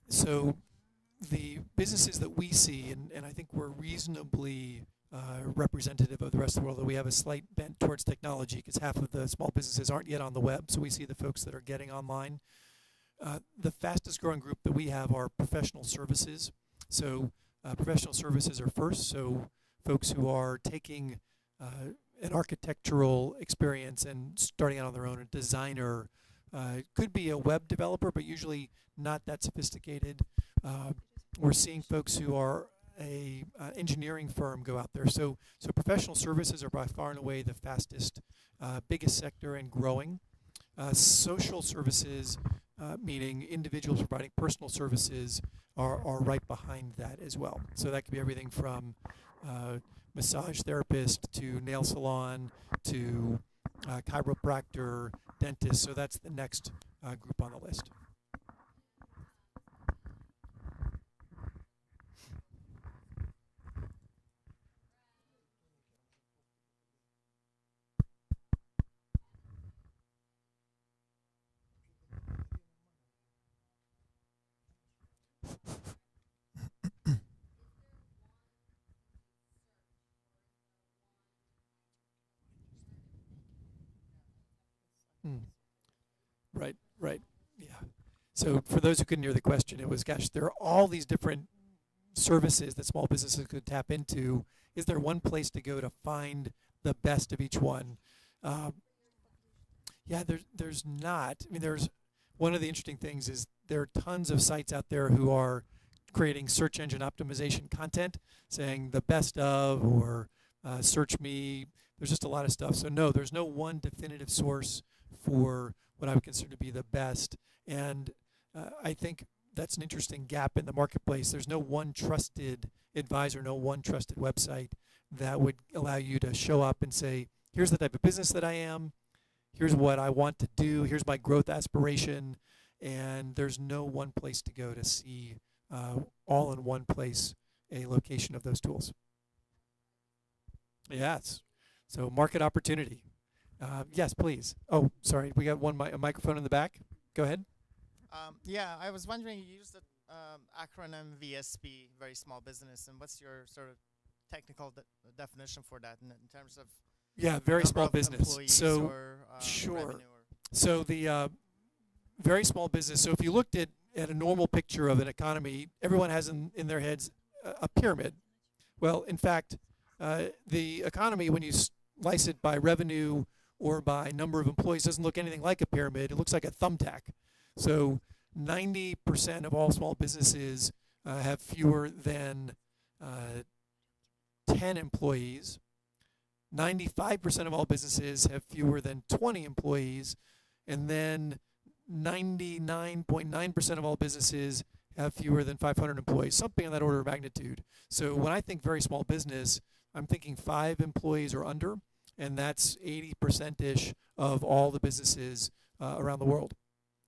So the businesses that we see, and I think we're reasonably representative of the rest of the world, though we have a slight bent towards technology because half of the small businesses aren't yet on the web, so we see the folks that are getting online. The fastest growing group that we have are professional services. So professional services are first, so folks who are taking an architectural experience and starting out on their own, a designer, could be a web developer, but usually not that sophisticated. We're seeing folks who are a engineering firm go out there. So professional services are by far and away the fastest, biggest sector and growing. Social services, meaning individuals providing personal services, are right behind that as well. So that could be everything from massage therapist to nail salon to chiropractor, dentist. So that's the next group on the list. Right, yeah. So for those who couldn't hear the question, it was, gosh, there are all these different services that small businesses could tap into. Is there one place to go to find the best of each one? Yeah, there's not. I mean, there's one of the interesting things is there are tons of sites out there who are creating search engine optimization content, saying the best of or search me. There's just a lot of stuff. So no, there's no one definitive source for what I would consider to be the best. And I think that's an interesting gap in the marketplace. There's no one trusted advisor, no one trusted website that would allow you to show up and say, here's the type of business that I am, here's what I want to do, here's my growth aspiration, and there's no one place to go to see all in one place a location of those tools. Yes. So market opportunity. Yes, please. Oh, sorry. We got a microphone in the back. Go ahead. Yeah, I was wondering, you used the acronym VSB, very small business, and what's your sort of technical definition for that in terms of very small business. So or, sure. So the very small business. So if you looked at a normal picture of an economy, everyone has in their heads a pyramid. Well, in fact, the economy, when you slice it by revenue or by number of employees, doesn't look anything like a pyramid. It looks like a thumbtack. So 90% of all small businesses have fewer than 10 employees. 95% of all businesses have fewer than 20 employees. And then 99.9% of all businesses have fewer than 500 employees, something in that order of magnitude. So when I think very small business, I'm thinking 5 employees or under, and that's 80%-ish of all the businesses around the world.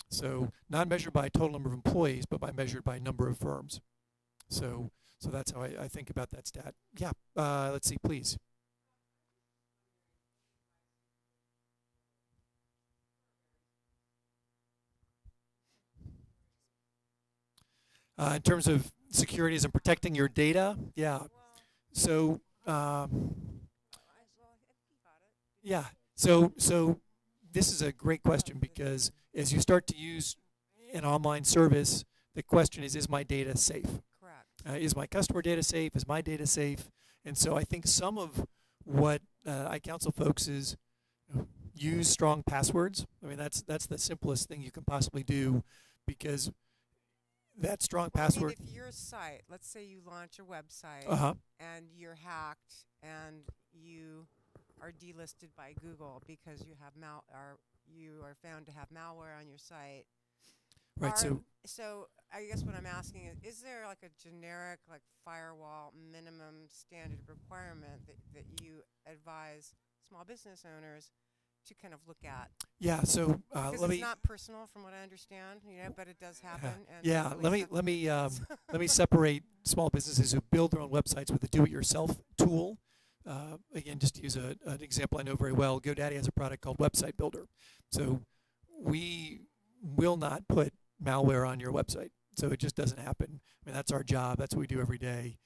So not measured by total number of employees, but measured by number of firms. So that's how I think about that stat. Yeah, let's see, please. In terms of securities and protecting your data, yeah. So yeah. So this is a great question, because as you start to use an online service, the question is my data safe? Correct. Is my customer data safe? Is my data safe? And so I think some of what I counsel folks is use strong passwords. I mean, that's the simplest thing you can possibly do, because that strong password. I mean, if your site, let's say you launch a website and you're hacked and you are delisted by Google because you have you are found to have malware on your site. Right. So I guess what I'm asking is there like a generic firewall minimum standard requirement that you advise small business owners to kind of look at? Yeah. So it's not personal, from what I understand, but it does happen. And yeah. Let me separate small businesses who build their own websites with a do-it-yourself tool. Again, just to use an example I know very well, GoDaddy has a product called Website Builder. So we will not put malware on your website. So it just doesn't happen. I mean, that's our job. That's what we do every day.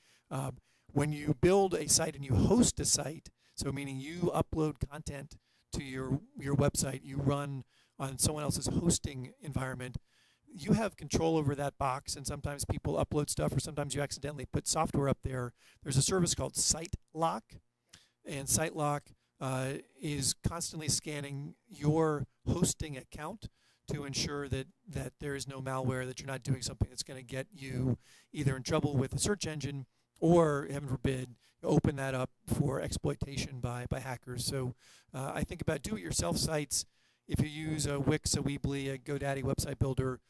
When you build a site and you host a site, so meaning you upload content to your website, you run on someone else's hosting environment, you have control over that box, and sometimes people upload stuff, or sometimes you accidentally put software up there. There's a service called SiteLock, and SiteLock is constantly scanning your hosting account to ensure that there is no malware, that you're not doing something that's going to get you either in trouble with the search engine or, heaven forbid, open that up for exploitation by hackers. So I think about do-it-yourself sites. If you use a Wix, a Weebly, a GoDaddy website builder,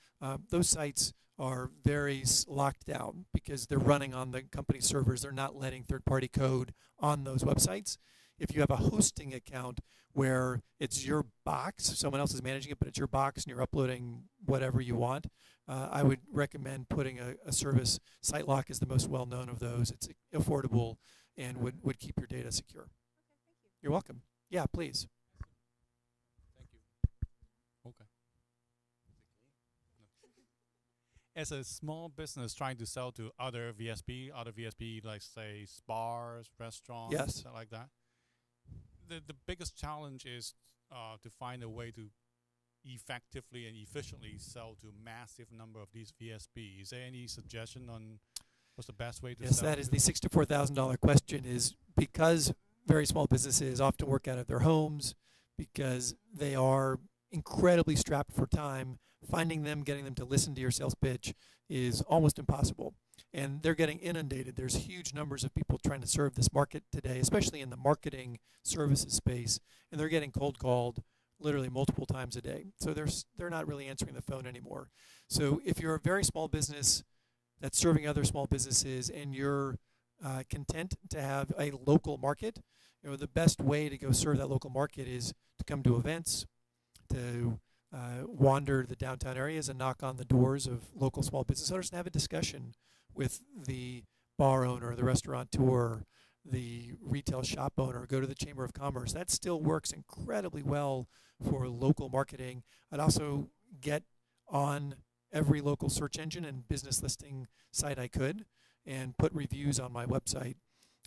those sites are very locked down because they're running on the company servers. They're not letting third-party code on those websites. If you have a hosting account where it's your box, someone else is managing it, but it's your box and you're uploading whatever you want, I would recommend putting a service. SiteLock is the most well-known of those. It's affordable and would keep your data secure. Okay, thank you. You're welcome. Yeah, please. Thank you. Okay. As a small business trying to sell to other VSB, like say bars, restaurants, yes, stuff like that, the biggest challenge is to find a way to effectively and efficiently sell to massive number of these VSB. Is there any suggestion on what's the best way to sell? Yes, that is the $64,000 question, is because very small businesses often work out of their homes, because they are incredibly strapped for time. Finding them, getting them to listen to your sales pitch is almost impossible. And they're getting inundated. There's huge numbers of people trying to serve this market today, especially in the marketing services space, and they're getting cold called literally multiple times a day. So they're not really answering the phone anymore. So if you're a very small business that's serving other small businesses and you're content to have a local market, the best way to go serve that local market is to come to events, to wander the downtown areas and knock on the doors of local small business owners and have a discussion with the bar owner, the restaurateur, the retail shop owner, go to the Chamber of Commerce. That still works incredibly well for local marketing. I'd also get on every local search engine and business listing site I could and put reviews on my website,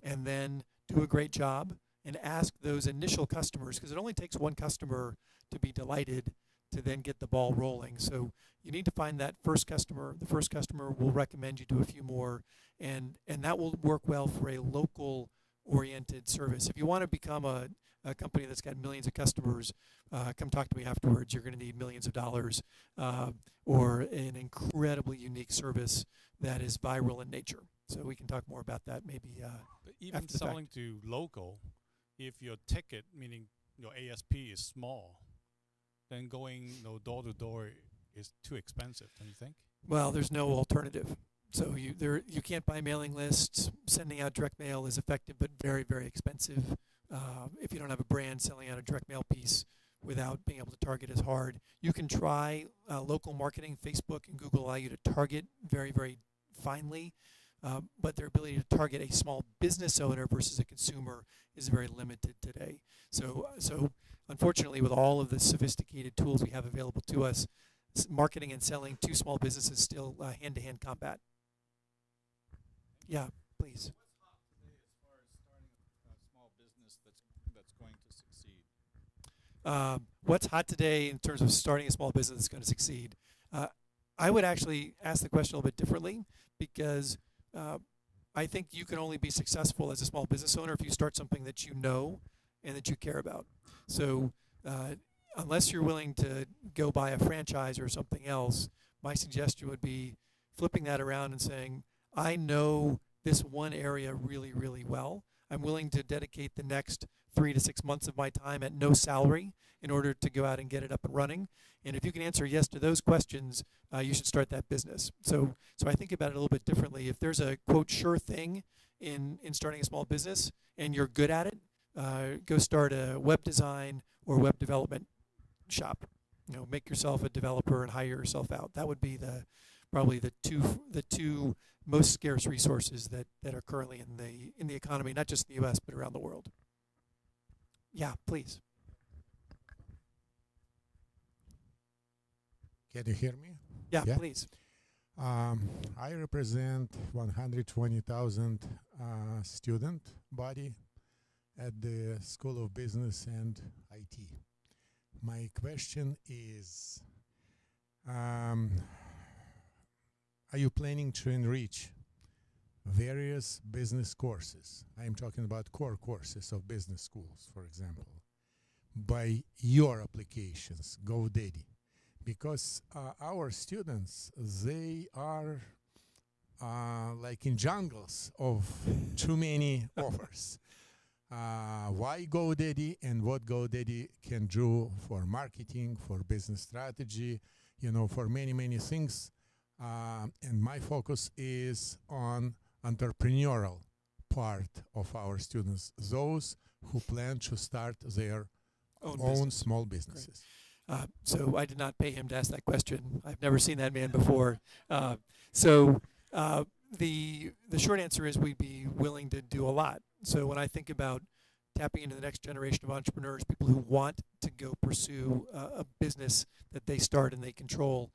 and then do a great job and ask those initial customers, because it only takes one customer to be delighted to then get the ball rolling. So you need to find that first customer. The first customer will recommend you to a few more, and that will work well for a local oriented service. If you want to become a company that's got millions of customers, come talk to me afterwards. You're going to need millions of dollars or an incredibly unique service that is viral in nature. So we can talk more about that maybe But even after the selling fact. to local, if your ticket, meaning your ASP, is small, then going door to door is too expensive, don't you think? Well, there's no alternative. So you can't buy mailing lists. Sending out direct mail is effective but very, very expensive. If you don't have a brand, selling out a direct mail piece without being able to target is hard. You can try local marketing. Facebook and Google allow you to target very, very finely, but their ability to target a small business owner versus a consumer is very limited today. So unfortunately, with all of the sophisticated tools we have available to us, marketing and selling to small businesses still hand-to-hand combat. Yeah, please. What's hot today as far as starting a small business that's going to succeed? What's hot today in terms of starting a small business that's going to succeed? I would actually ask the question a little bit differently, because I think you can only be successful as a small business owner if you start something that you know and that you care about. So unless you're willing to go buy a franchise or something else, my suggestion would be flipping that around and saying, I know this one area really, really well. I'm willing to dedicate the next 3 to 6 months of my time at no salary in order to go out and get it up and running. And if you can answer yes to those questions, you should start that business. So I think about it a little bit differently. If there's a, quote, sure thing in starting a small business and you're good at it, go start a web design or web development shop. Make yourself a developer and hire yourself out. That would be probably the two most scarce resources that are currently in the economy, not just in the U.S. but around the world. Yeah, please. Can you hear me? Yeah, please. I represent 120,000 student body at the School of Business and IT. My question is, are you planning to enrich various business courses? I'm talking about core courses of business schools, for example, by your applications, GoDaddy. Because our students, they are like in jungles of too many offers. Why GoDaddy and what GoDaddy can do for marketing, for business strategy, for many, many things. And my focus is on entrepreneurial part of our students, those who plan to start their own small businesses. So I did not pay him to ask that question. I've never seen that man before. The short answer is we'd be willing to do a lot. So when I think about tapping into the next generation of entrepreneurs, people who want to go pursue a business that they start and they control,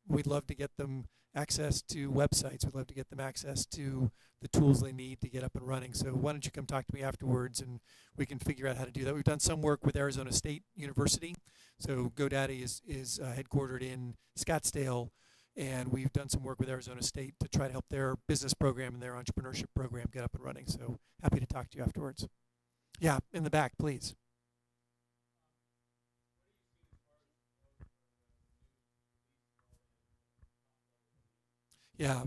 we'd love to get them access to websites. We'd love to get them access to the tools they need to get up and running. So why don't you come talk to me afterwards and we can figure out how to do that. We've done some work with Arizona State University. So GoDaddy is headquartered in Scottsdale, and we've done some work with Arizona State to try to help their business program and their entrepreneurship program get up and running. So happy to talk to you afterwards. Yeah, in the back, please. Yeah.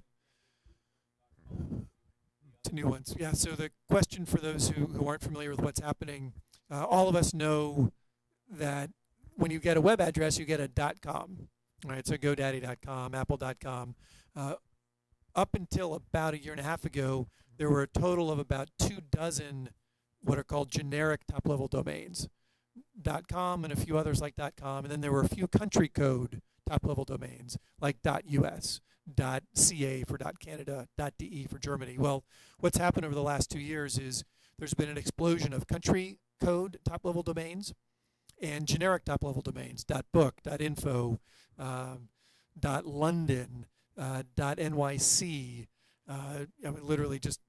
To new ones. Yeah, so the question for those who aren't familiar with what's happening, all of us know that when you get a web address, you get a .com. Right, so GoDaddy.com, Apple.com. Up until about a year and a half ago, there were a total of about 24 what are called generic top-level domains. .com and a few others like .com, and then there were a few country code top-level domains like .us, .ca for .canada, .de for Germany. Well, what's happened over the last 2 years is there's been an explosion of country code top-level domains and generic top-level domains, .book, .info, .london, .nyc. I mean, literally just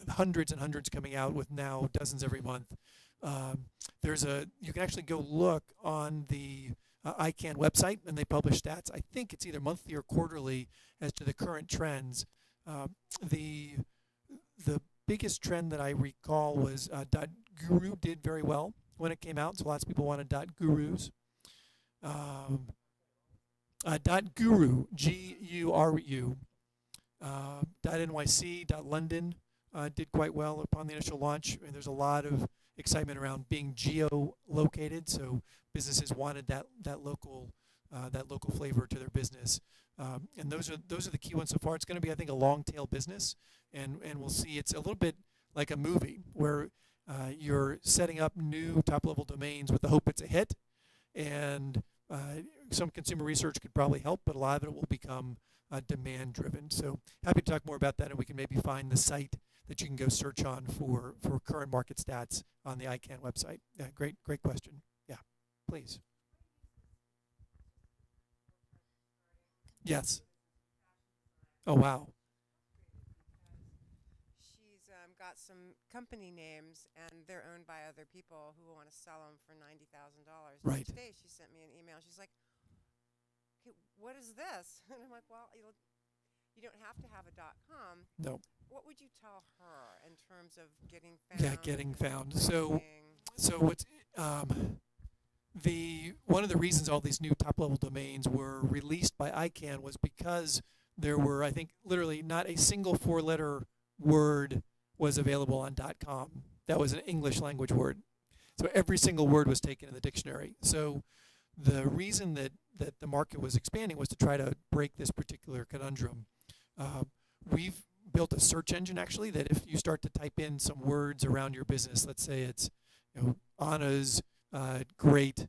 hundreds and hundreds coming out with now dozens every month. You can actually go look on the ICANN website, and they publish stats. I think it's either monthly or quarterly as to the current trends. The biggest trend that I recall was .guru did very well when it came out, so lots of people wanted .gurus. .guru, G-U-R-U, .nyc, .london did quite well upon the initial launch. And there's a lot of excitement around being geo-located, so businesses wanted that local flavor to their business. And those are the key ones so far. It's going to be, I think, a long-tail business, and we'll see. It's a little bit like a movie where you're setting up new top-level domains with the hope it's a hit, and some consumer research could probably help, but a lot of it will become demand-driven. So happy to talk more about that, and we can maybe find the site that you can go search on for current market stats on the ICANN website. Yeah, great question. Yeah, please. Yes. Oh, wow. She's got some company names, and they're owned by other people who want to sell them for $90,000. Right. Today she sent me an email. She's like, "Okay, what is this?" And I'm like, "Well, you don't have to have a .com." No. What would you tell her in terms of getting found? Yeah, getting found. So what's one of the reasons all these new top-level domains were released by ICANN was because there were, I think, literally not a single four-letter word was available on .com. That was an English language word. So every single word was taken in the dictionary. So the reason that the market was expanding was to try to break this particular conundrum. We've built a search engine, actually, that if you start to type in some words around your business, let's say it's Anna's great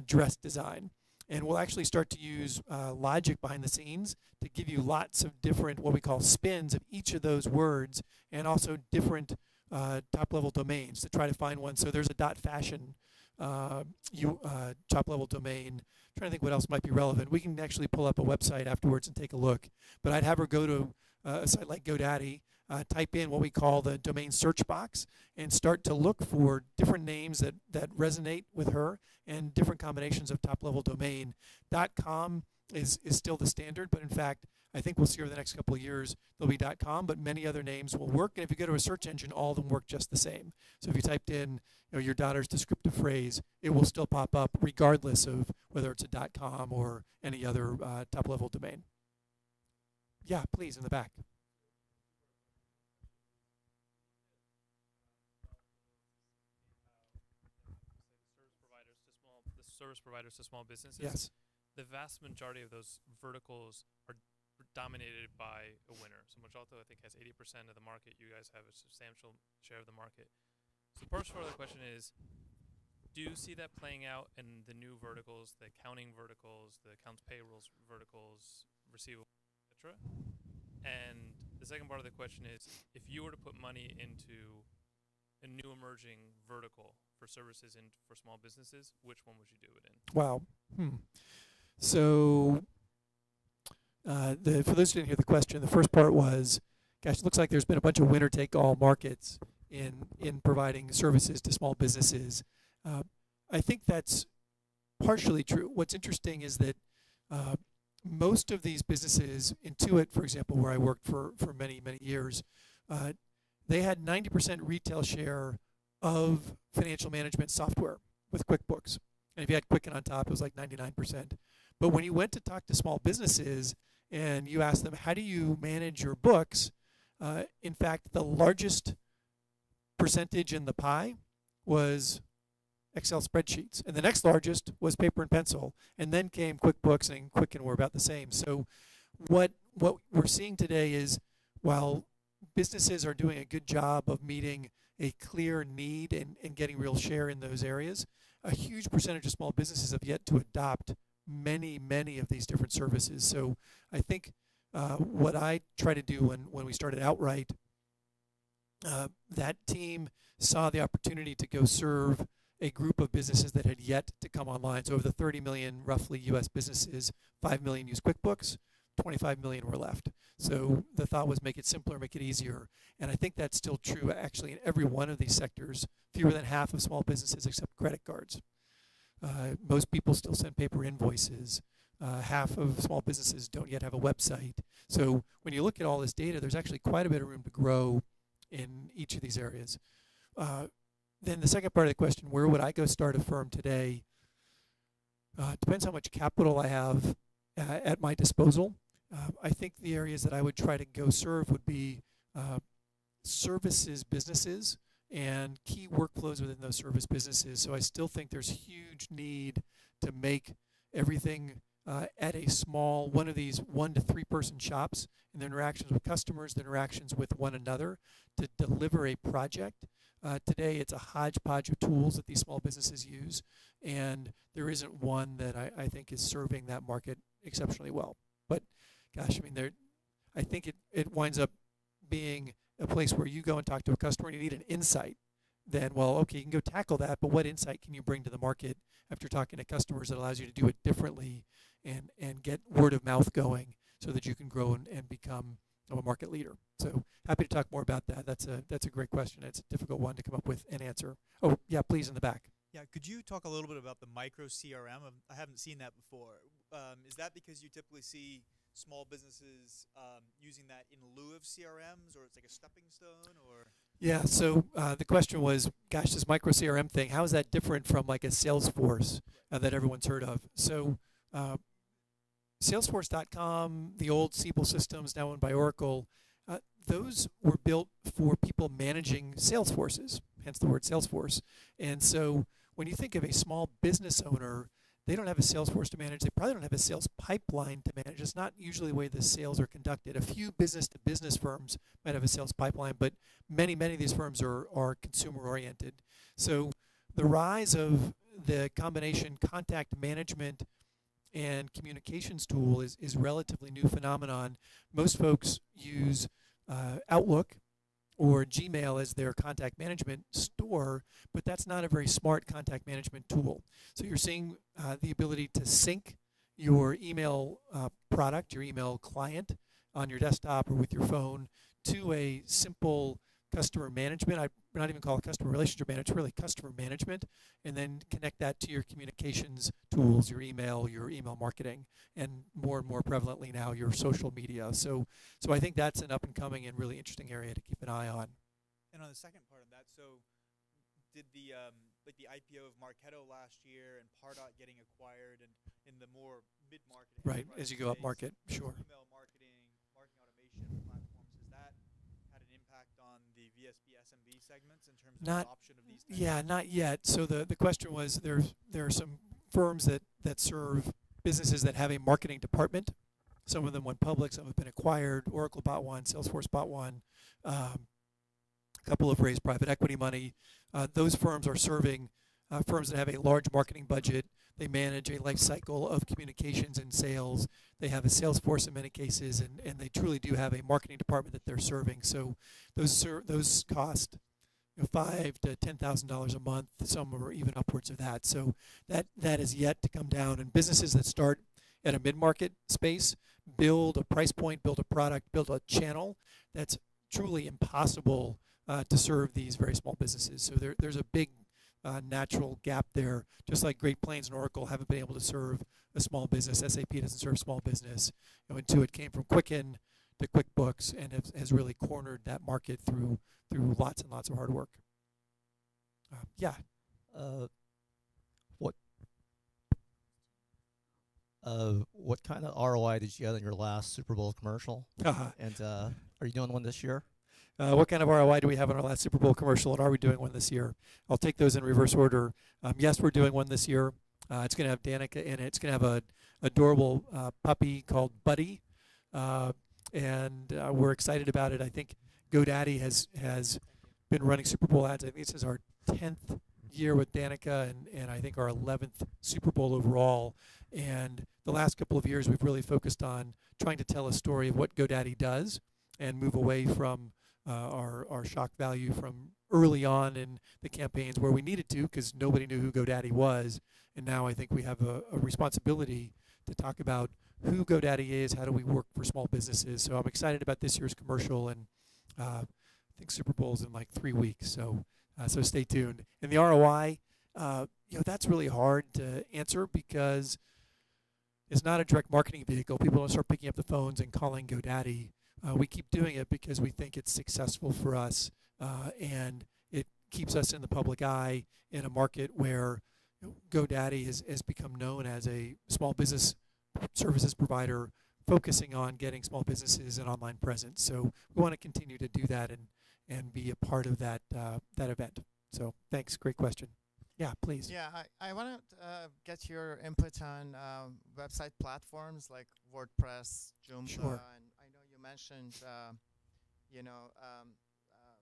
dress design, and we'll actually start to use logic behind the scenes to give you lots of different what we call spins of each of those words, and also different top-level domains to try to find one. So there's a .fashion top-level domain. I'm trying to think what else might be relevant. We can actually pull up a website afterwards and take a look. But I'd have her go to a site like GoDaddy, type in what we call the domain search box, and start to look for different names that resonate with her and different combinations of top-level domain. .com is still the standard, but in fact, I think we'll see over the next couple of years there'll be .com, but many other names will work. And if you go to a search engine, all of them work just the same. So if you typed in your daughter's descriptive phrase, it will still pop up regardless of whether it's a .com or any other top-level domain. Yeah, please, in the back. Service providers to small businesses. Yes. The vast majority of those verticals are dominated by a winner. So Mojalto, I think, has 80% of the market. You guys have a substantial share of the market. So the first part of the question is, do you see that playing out in the new verticals, the accounting verticals, the accounts payables verticals, receivable, etc.? And the second part of the question is, if you were to put money into a new emerging vertical for services and for small businesses, which one would you do it in? Wow. So for those who didn't hear the question, the first part was, gosh, it looks like there's been a bunch of winner-take-all markets in providing services to small businesses. I think that's partially true. What's interesting is that most of these businesses, Intuit, for example, where I worked for many, many years, they had 90% retail share of financial management software with QuickBooks. And if you had Quicken on top, it was like 99%. But when you went to talk to small businesses and you asked them, how do you manage your books? In fact, the largest percentage in the pie was Excel spreadsheets. And the next largest was paper and pencil. And then came QuickBooks, and Quicken were about the same. So what we're seeing today is, while businesses are doing a good job of meeting a clear need and getting real share in those areas, a huge percentage of small businesses have yet to adopt many of these different services. So I think what I try to do when we started Outright, that team saw the opportunity to go serve a group of businesses that had yet to come online. So of the 30 million roughly US businesses, 5 million use QuickBooks, 25 million were left. So the thought was make it simpler, make it easier. And I think that's still true actually in every one of these sectors. Fewer than half of small businesses accept credit cards. Most people still send paper invoices. Half of small businesses don't yet have a website. So when you look at all this data, there's actually quite a bit of room to grow in each of these areas. Then the second part of the question, where would I go start a firm today? Depends how much capital I have at my disposal. I think the areas that I would try to go serve would be services businesses and key workflows within those service businesses. So I still think there's huge need to make everything at a small, one of these 1 to 3 person shops, and their interactions with customers, their interactions with one another to deliver a project. Today it's a hodgepodge of tools that these small businesses use, and there isn't one that I think is serving that market exceptionally well. But gosh, I mean, I think it winds up being a place where you go and talk to a customer and you need an insight. Then, well, okay, you can go tackle that, but what insight can you bring to the market after talking to customers that allows you to do it differently and get word of mouth going so that you can grow and become a market leader? So happy to talk more about that. That's a great question. It's a difficult one to come up with an answer. Oh, yeah, please, in the back. Yeah, could you talk a little bit about the micro CRM? I haven't seen that before. Is that because you typically see small businesses using that in lieu of CRMs, or it's like a stepping stone, or? Yeah, so the question was, gosh, this micro CRM thing, how is that different from like a Salesforce that everyone's heard of? So Salesforce.com, the old Siebel systems now owned by Oracle, those were built for people managing Salesforces, hence the word Salesforce. And so when you think of a small business owner, they don't have a Salesforce to manage. They probably don't have a sales pipeline to manage. It's not usually the way the sales are conducted. A few business-to-business firms might have a sales pipeline, but many of these firms are consumer-oriented. So the rise of the combination contact management and communications tool is relatively new phenomenon. Most folks use Outlook or Gmail as their contact management store, but that's not a very smart contact management tool. So you're seeing the ability to sync your email product, your email client on your desktop or with your phone to a simple customer management. I would not even call it customer relationship management, it's really customer management, and then connect that to your communications tools, your email marketing, and more prevalently now your social media. So I think that's an up and coming and really interesting area to keep an eye on. And on the second part of that, so did the like the IPO of Marketo last year and Pardot getting acquired and in the more mid-market, right, as you go up market, sure. Email marketing automation platforms, has that had an impact on the VSB SMB segments in terms of adoption of these things? Yeah, not yet. So the question was there are some firms that serve businesses that have a marketing department. Some of them went public, some have been acquired. Oracle bought one, Salesforce bought one. A couple have raised private equity money. Those firms are serving firms that have a large marketing budget. They manage a life cycle of communications and sales. They have a sales force in many cases, and they truly do have a marketing department that they're serving. So those cost $5,000 to $10,000 a month. Some are even upwards of that. So that is yet to come down. And businesses that start at a mid-market space build a price point, build a product, build a channel that's truly impossible to serve these very small businesses. So there's a big natural gap there. Just like Great Plains and Oracle haven't been able to serve a small business, SAP doesn't serve small business. Intuit came from Quicken to QuickBooks and has really cornered that market through lots and lots of hard work. Yeah. What kind of ROI did you get on your last Super Bowl commercial? Uh-huh. And are you doing one this year? what kind of ROI do we have on our last Super Bowl commercial, and are we doing one this year? I'll take those in reverse order. Yes, we're doing one this year. It's going to have Danica in it. It's going to have a adorable puppy called Buddy, and we're excited about it. I think GoDaddy has been running Super Bowl ads. I think this is our 10th year with Danica, and I think our 11th Super Bowl overall. And the last couple of years, we've really focused on trying to tell a story of what GoDaddy does and move away from our shock value from early on in the campaigns where we needed to, because nobody knew who GoDaddy was. And now I think we have a responsibility to talk about who GoDaddy is, how do we work for small businesses. So I'm excited about this year's commercial, and I think Super Bowl's in like 3 weeks, so stay tuned. And the ROI, that's really hard to answer because it's not a direct marketing vehicle. People don't start picking up the phones and calling GoDaddy. We keep doing it because we think it's successful for us, and it keeps us in the public eye in a market where GoDaddy has become known as a small business services provider focusing on getting small businesses an online presence. So we want to continue to do that and be a part of that event. So thanks, great question. Yeah, please. Yeah, I want to get your input on website platforms like WordPress, Joomla, Sure. and I know you mentioned,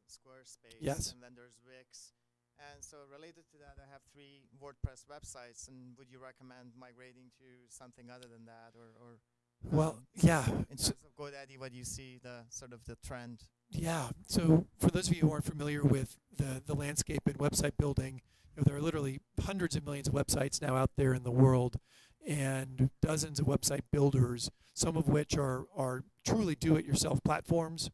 Squarespace, Yes. and then there's Wix. And so related to that, I have 3 WordPress websites, and would you recommend migrating to something other than that, or Well, yeah. in terms of GoDaddy, what do you see the sort of the trend? Yeah. So for those of you who aren't familiar with the landscape in website building, there are literally hundreds of millions of websites now out there in the world, and dozens of website builders, some of which are truly do-it-yourself platforms.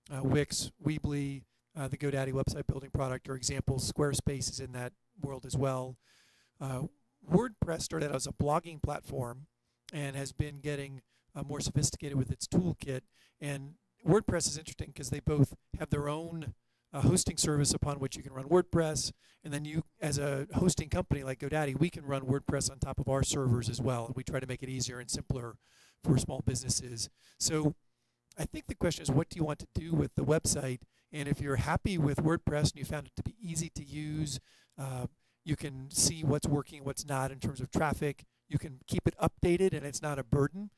Wix, Weebly, the GoDaddy website building product are examples. Squarespace is in that world as well. WordPress started out as a blogging platform and has been getting more sophisticated with its toolkit. And WordPress is interesting because they both have their own hosting service upon which you can run WordPress, and then you, as a hosting company like GoDaddy, we can run WordPress on top of our servers as well, and we try to make it easier and simpler for small businesses. So I think the question is, what do you want to do with the website? And if you're happy with WordPress and you found it to be easy to use, you can see what's working, what's not in terms of traffic. You can keep it updated, and it's not a burden.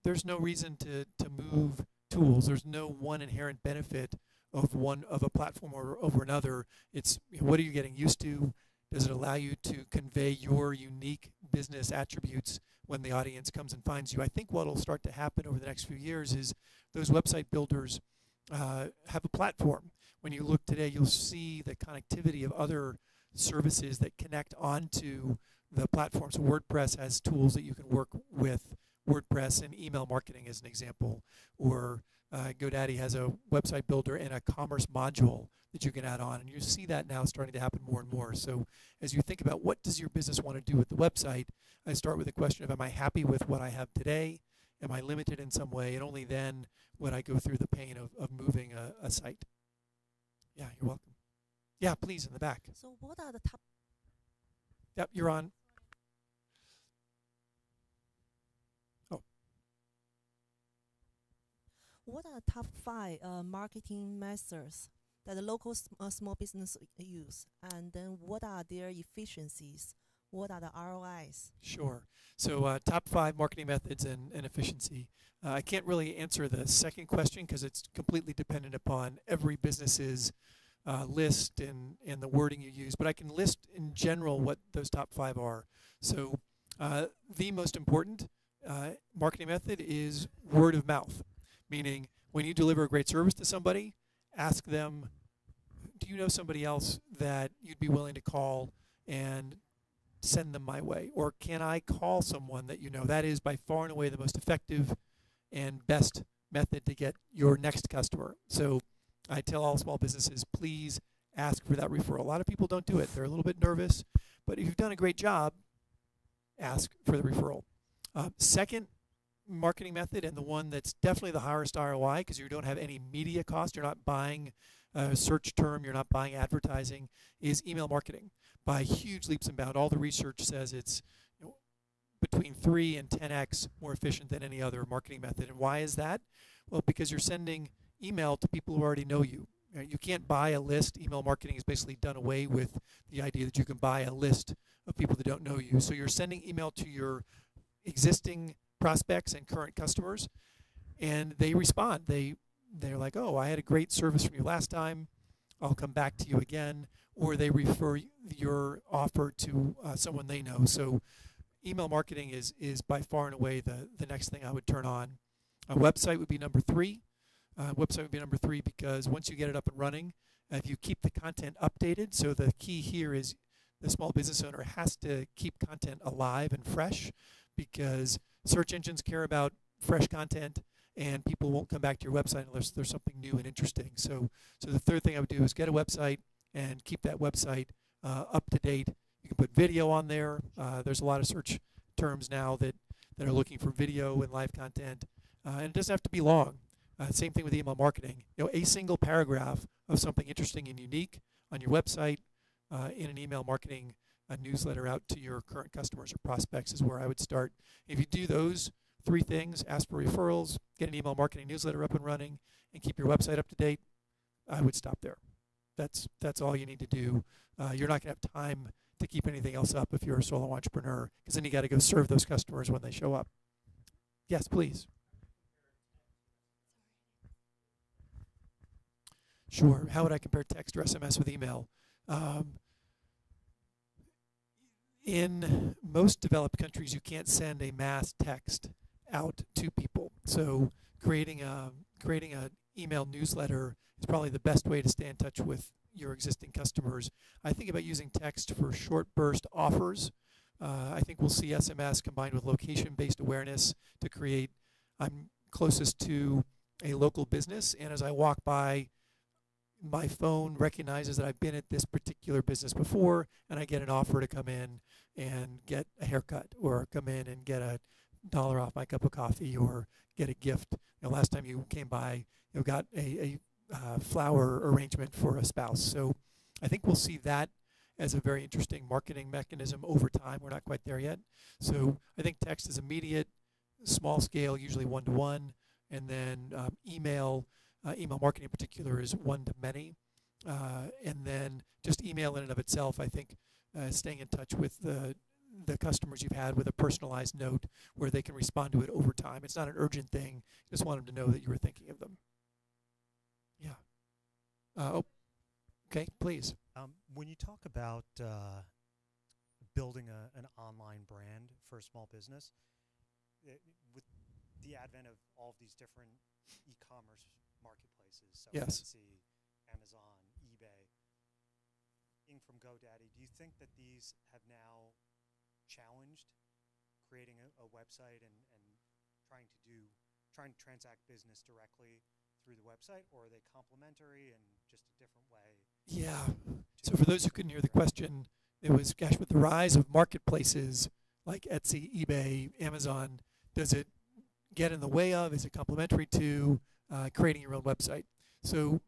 There's no reason to move tools. There's no one inherent benefit of a platform or over another. It's what are you getting used to? Does it allow you to convey your unique business attributes when the audience comes and finds you? I think what will start to happen over the next few years is those website builders have a platform. When you look today, you'll see the connectivity of other services that connect onto the platform. So WordPress has tools that you can work with WordPress and email marketing as an example, or GoDaddy has a website builder and a commerce module that you can add on, and you see that now starting to happen more and more. So as you think about what does your business want to do with the website, I start with the question of, am I happy with what I have today? Am I limited in some way? And only then would I go through the pain of moving a site. Yeah, you're welcome. Yeah, please, in the back. So what are the top? Yep, you're on. What are the top 5 marketing methods that the local small business use? And then what are their efficiencies? What are the ROIs? Sure. So top 5 marketing methods and efficiency. I can't really answer the second question because it's completely dependent upon every business's list and the wording you use. But I can list in general what those top 5 are. So the most important marketing method is word of mouth. Meaning, when you deliver a great service to somebody, ask them, do you know somebody else that you'd be willing to call and send them my way? Or can I call someone that you know? That is by far and away the most effective and best method to get your next customer. So I tell all small businesses, please ask for that referral. A lot of people don't do it. They're a little bit nervous. But if you've done a great job, ask for the referral. Second marketing method, and the one that's definitely the highest ROI because you don't have any media cost, you're not buying a search term, you're not buying advertising, is email marketing. By huge leaps and bounds. All the research says it's between 3 and 10x more efficient than any other marketing method. And why is that? Well, because you're sending email to people who already know you. You can't buy a list. Email marketing is basically done away with the idea that you can buy a list of people that don't know you. So you're sending email to your existing prospects and current customers, and they respond. They're like, oh, I had a great service from you last time. I'll come back to you again. Or they refer your offer to someone they know. So email marketing is by far and away the next thing I would turn on. A website would be number 3. Website would be number 3 because once you get it up and running, if you keep the content updated, so the key here is the small business owner has to keep content alive and fresh, because search engines care about fresh content, and people won't come back to your website unless there's something new and interesting. So the third thing I would do is get a website and keep that website up to date. You can put video on there. There's a lot of search terms now that are looking for video and live content, and it doesn't have to be long. Same thing with email marketing. A single paragraph of something interesting and unique on your website in an email marketing newsletter out to your current customers or prospects is where I would start. If you do those 3 things, ask for referrals, get an email marketing newsletter up and running, and keep your website up to date, I would stop there. That's all you need to do. You're not going to have time to keep anything else up if you're a solo entrepreneur, because then you got to go serve those customers when they show up. Yes, please. Sure. How would I compare text or SMS with email? In most developed countries, you can't send a mass text out to people. So creating an email newsletter is probably the best way to stay in touch with your existing customers. I think about using text for short burst offers. I think we'll see SMS combined with location-based awareness to create, I'm closest to a local business, and as I walk by, my phone recognizes that I've been at this particular business before, and I get an offer to come in and get a haircut, or come in and get $1 off my cup of coffee, or get a gift. Last time you came by, got a flower arrangement for a spouse. So I think we'll see that as a very interesting marketing mechanism over time. We're not quite there yet. So I think text is immediate, small scale, usually one-to-one, and then email marketing in particular is one-to-many. And then just email in and of itself, I think staying in touch with the customers you've had with a personalized note where they can respond to it over time. It's not an urgent thing. Just want them to know that you were thinking of them. Yeah. Okay, please. When you talk about building an online brand for a small business, with the advent of all of these different e-commerce marketplaces, so yes. Etsy, Amazon, eBay, from GoDaddy, do you think that these have now challenged creating a website and trying to transact business directly through the website, or are they complementary and just a different way? Yeah. So for those who couldn't hear the question, it was, gosh, with the rise of marketplaces like Etsy, eBay, Amazon, does it get in the way of, is it complementary to creating your own website? So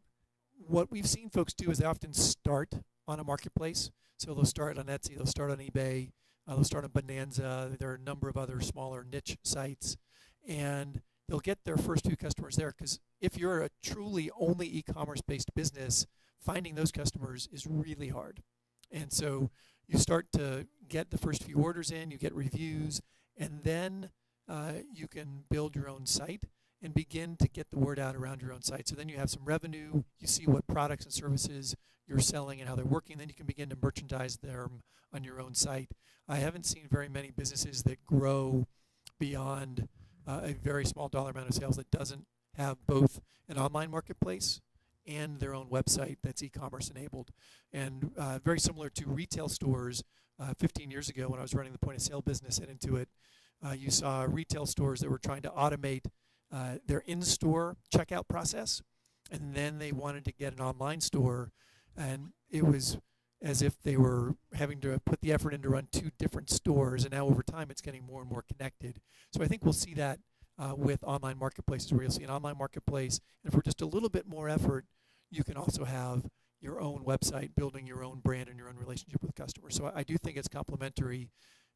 what we've seen folks do is they often start on a marketplace. So they'll start on Etsy, they'll start on eBay, they'll start on Bonanza. There are a number of other smaller niche sites, and they'll get their first few customers there, because if you're a truly only e-commerce based business, finding those customers is really hard. And so you start to get the first few orders in, you get reviews, and then you can build your own site and begin to get the word out around your own site. So then you have some revenue, you see what products and services you're selling and how they're working, then you can begin to merchandise them on your own site. I haven't seen very many businesses that grow beyond a very small dollar amount of sales that doesn't have both an online marketplace and their own website that's e-commerce enabled. And very similar to retail stores, 15 years ago when I was running the point of sale business at Intuit, you saw retail stores that were trying to automate their in-store checkout process, and then they wanted to get an online store, and it was as if they were having to put the effort in to run 2 different stores, and now over time it's getting more and more connected. So I think we'll see that with online marketplaces, where you'll see an online marketplace, and for just a little bit more effort, you can also have your own website, building your own brand and your own relationship with customers. So I do think it's complementary.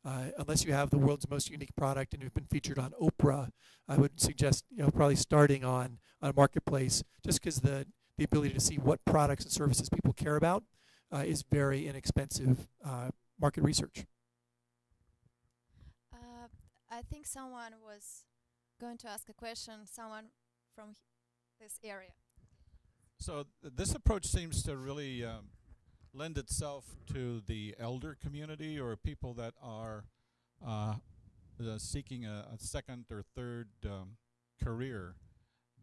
unless you have the world's most unique product and you've been featured on Oprah, I would suggest probably starting on a marketplace, just because the ability to see what products and services people care about is very inexpensive market research. I think someone was going to ask a question, someone from this area. So this approach seems to really lend itself to the elder community or people that are seeking a second or third career.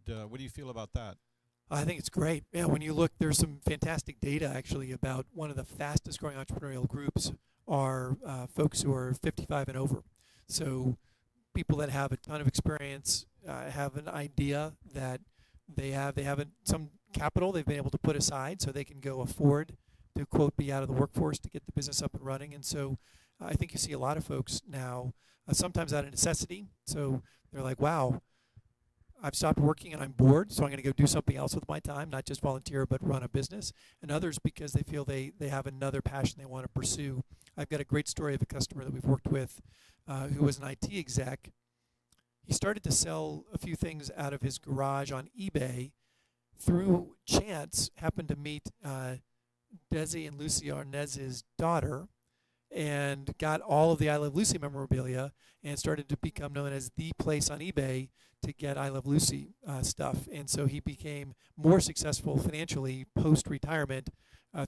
What do you feel about that? I think it's great. Yeah, when you look, there's some fantastic data actually about one of the fastest growing entrepreneurial groups are folks who are 55 and over. So people that have a ton of experience, have an idea that they have some capital they've been able to put aside so they can go afford to, quote, be out of the workforce to get the business up and running. And so I think you see a lot of folks now, sometimes out of necessity. So they're like, wow, I've stopped working and I'm bored, so I'm going to go do something else with my time, not just volunteer, but run a business. And others because they feel they have another passion they want to pursue. I've got a great story of a customer that we've worked with who was an IT exec. He started to sell a few things out of his garage on eBay. Through chance, happened to meet Desi and Lucy Arnez's daughter, and got all of the I Love Lucy memorabilia and started to become known as the place on eBay to get I Love Lucy stuff. And so he became more successful financially post-retirement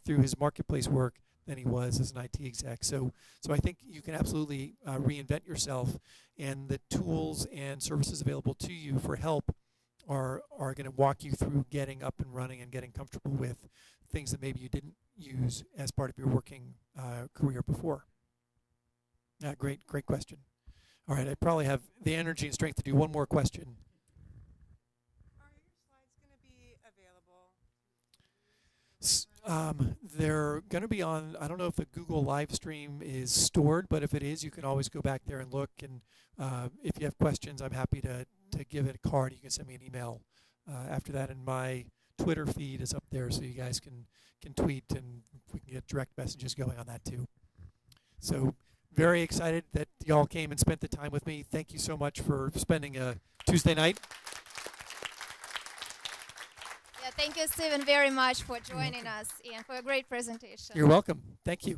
through his marketplace work than he was as an IT exec. So I think you can absolutely reinvent yourself, and the tools and services available to you for help are going to walk you through getting up and running and getting comfortable with things that maybe you didn't use as part of your working career before. Great question. All right, I probably have the energy and strength to do one more question. Are your slides going to be available? They're going to be on, I don't know if the Google live stream is stored, but if it is, you can always go back there and look. And if you have questions, I'm happy to give it a card. You can send me an email after that. And my Twitter feed is up there, so you guys can tweet, and we can get direct messages going on that too. So very excited that y'all came and spent the time with me. Thank you so much for spending a Tuesday night. Yeah, thank you, Stephen, very much for joining us and for a great presentation. You're welcome. Thank you.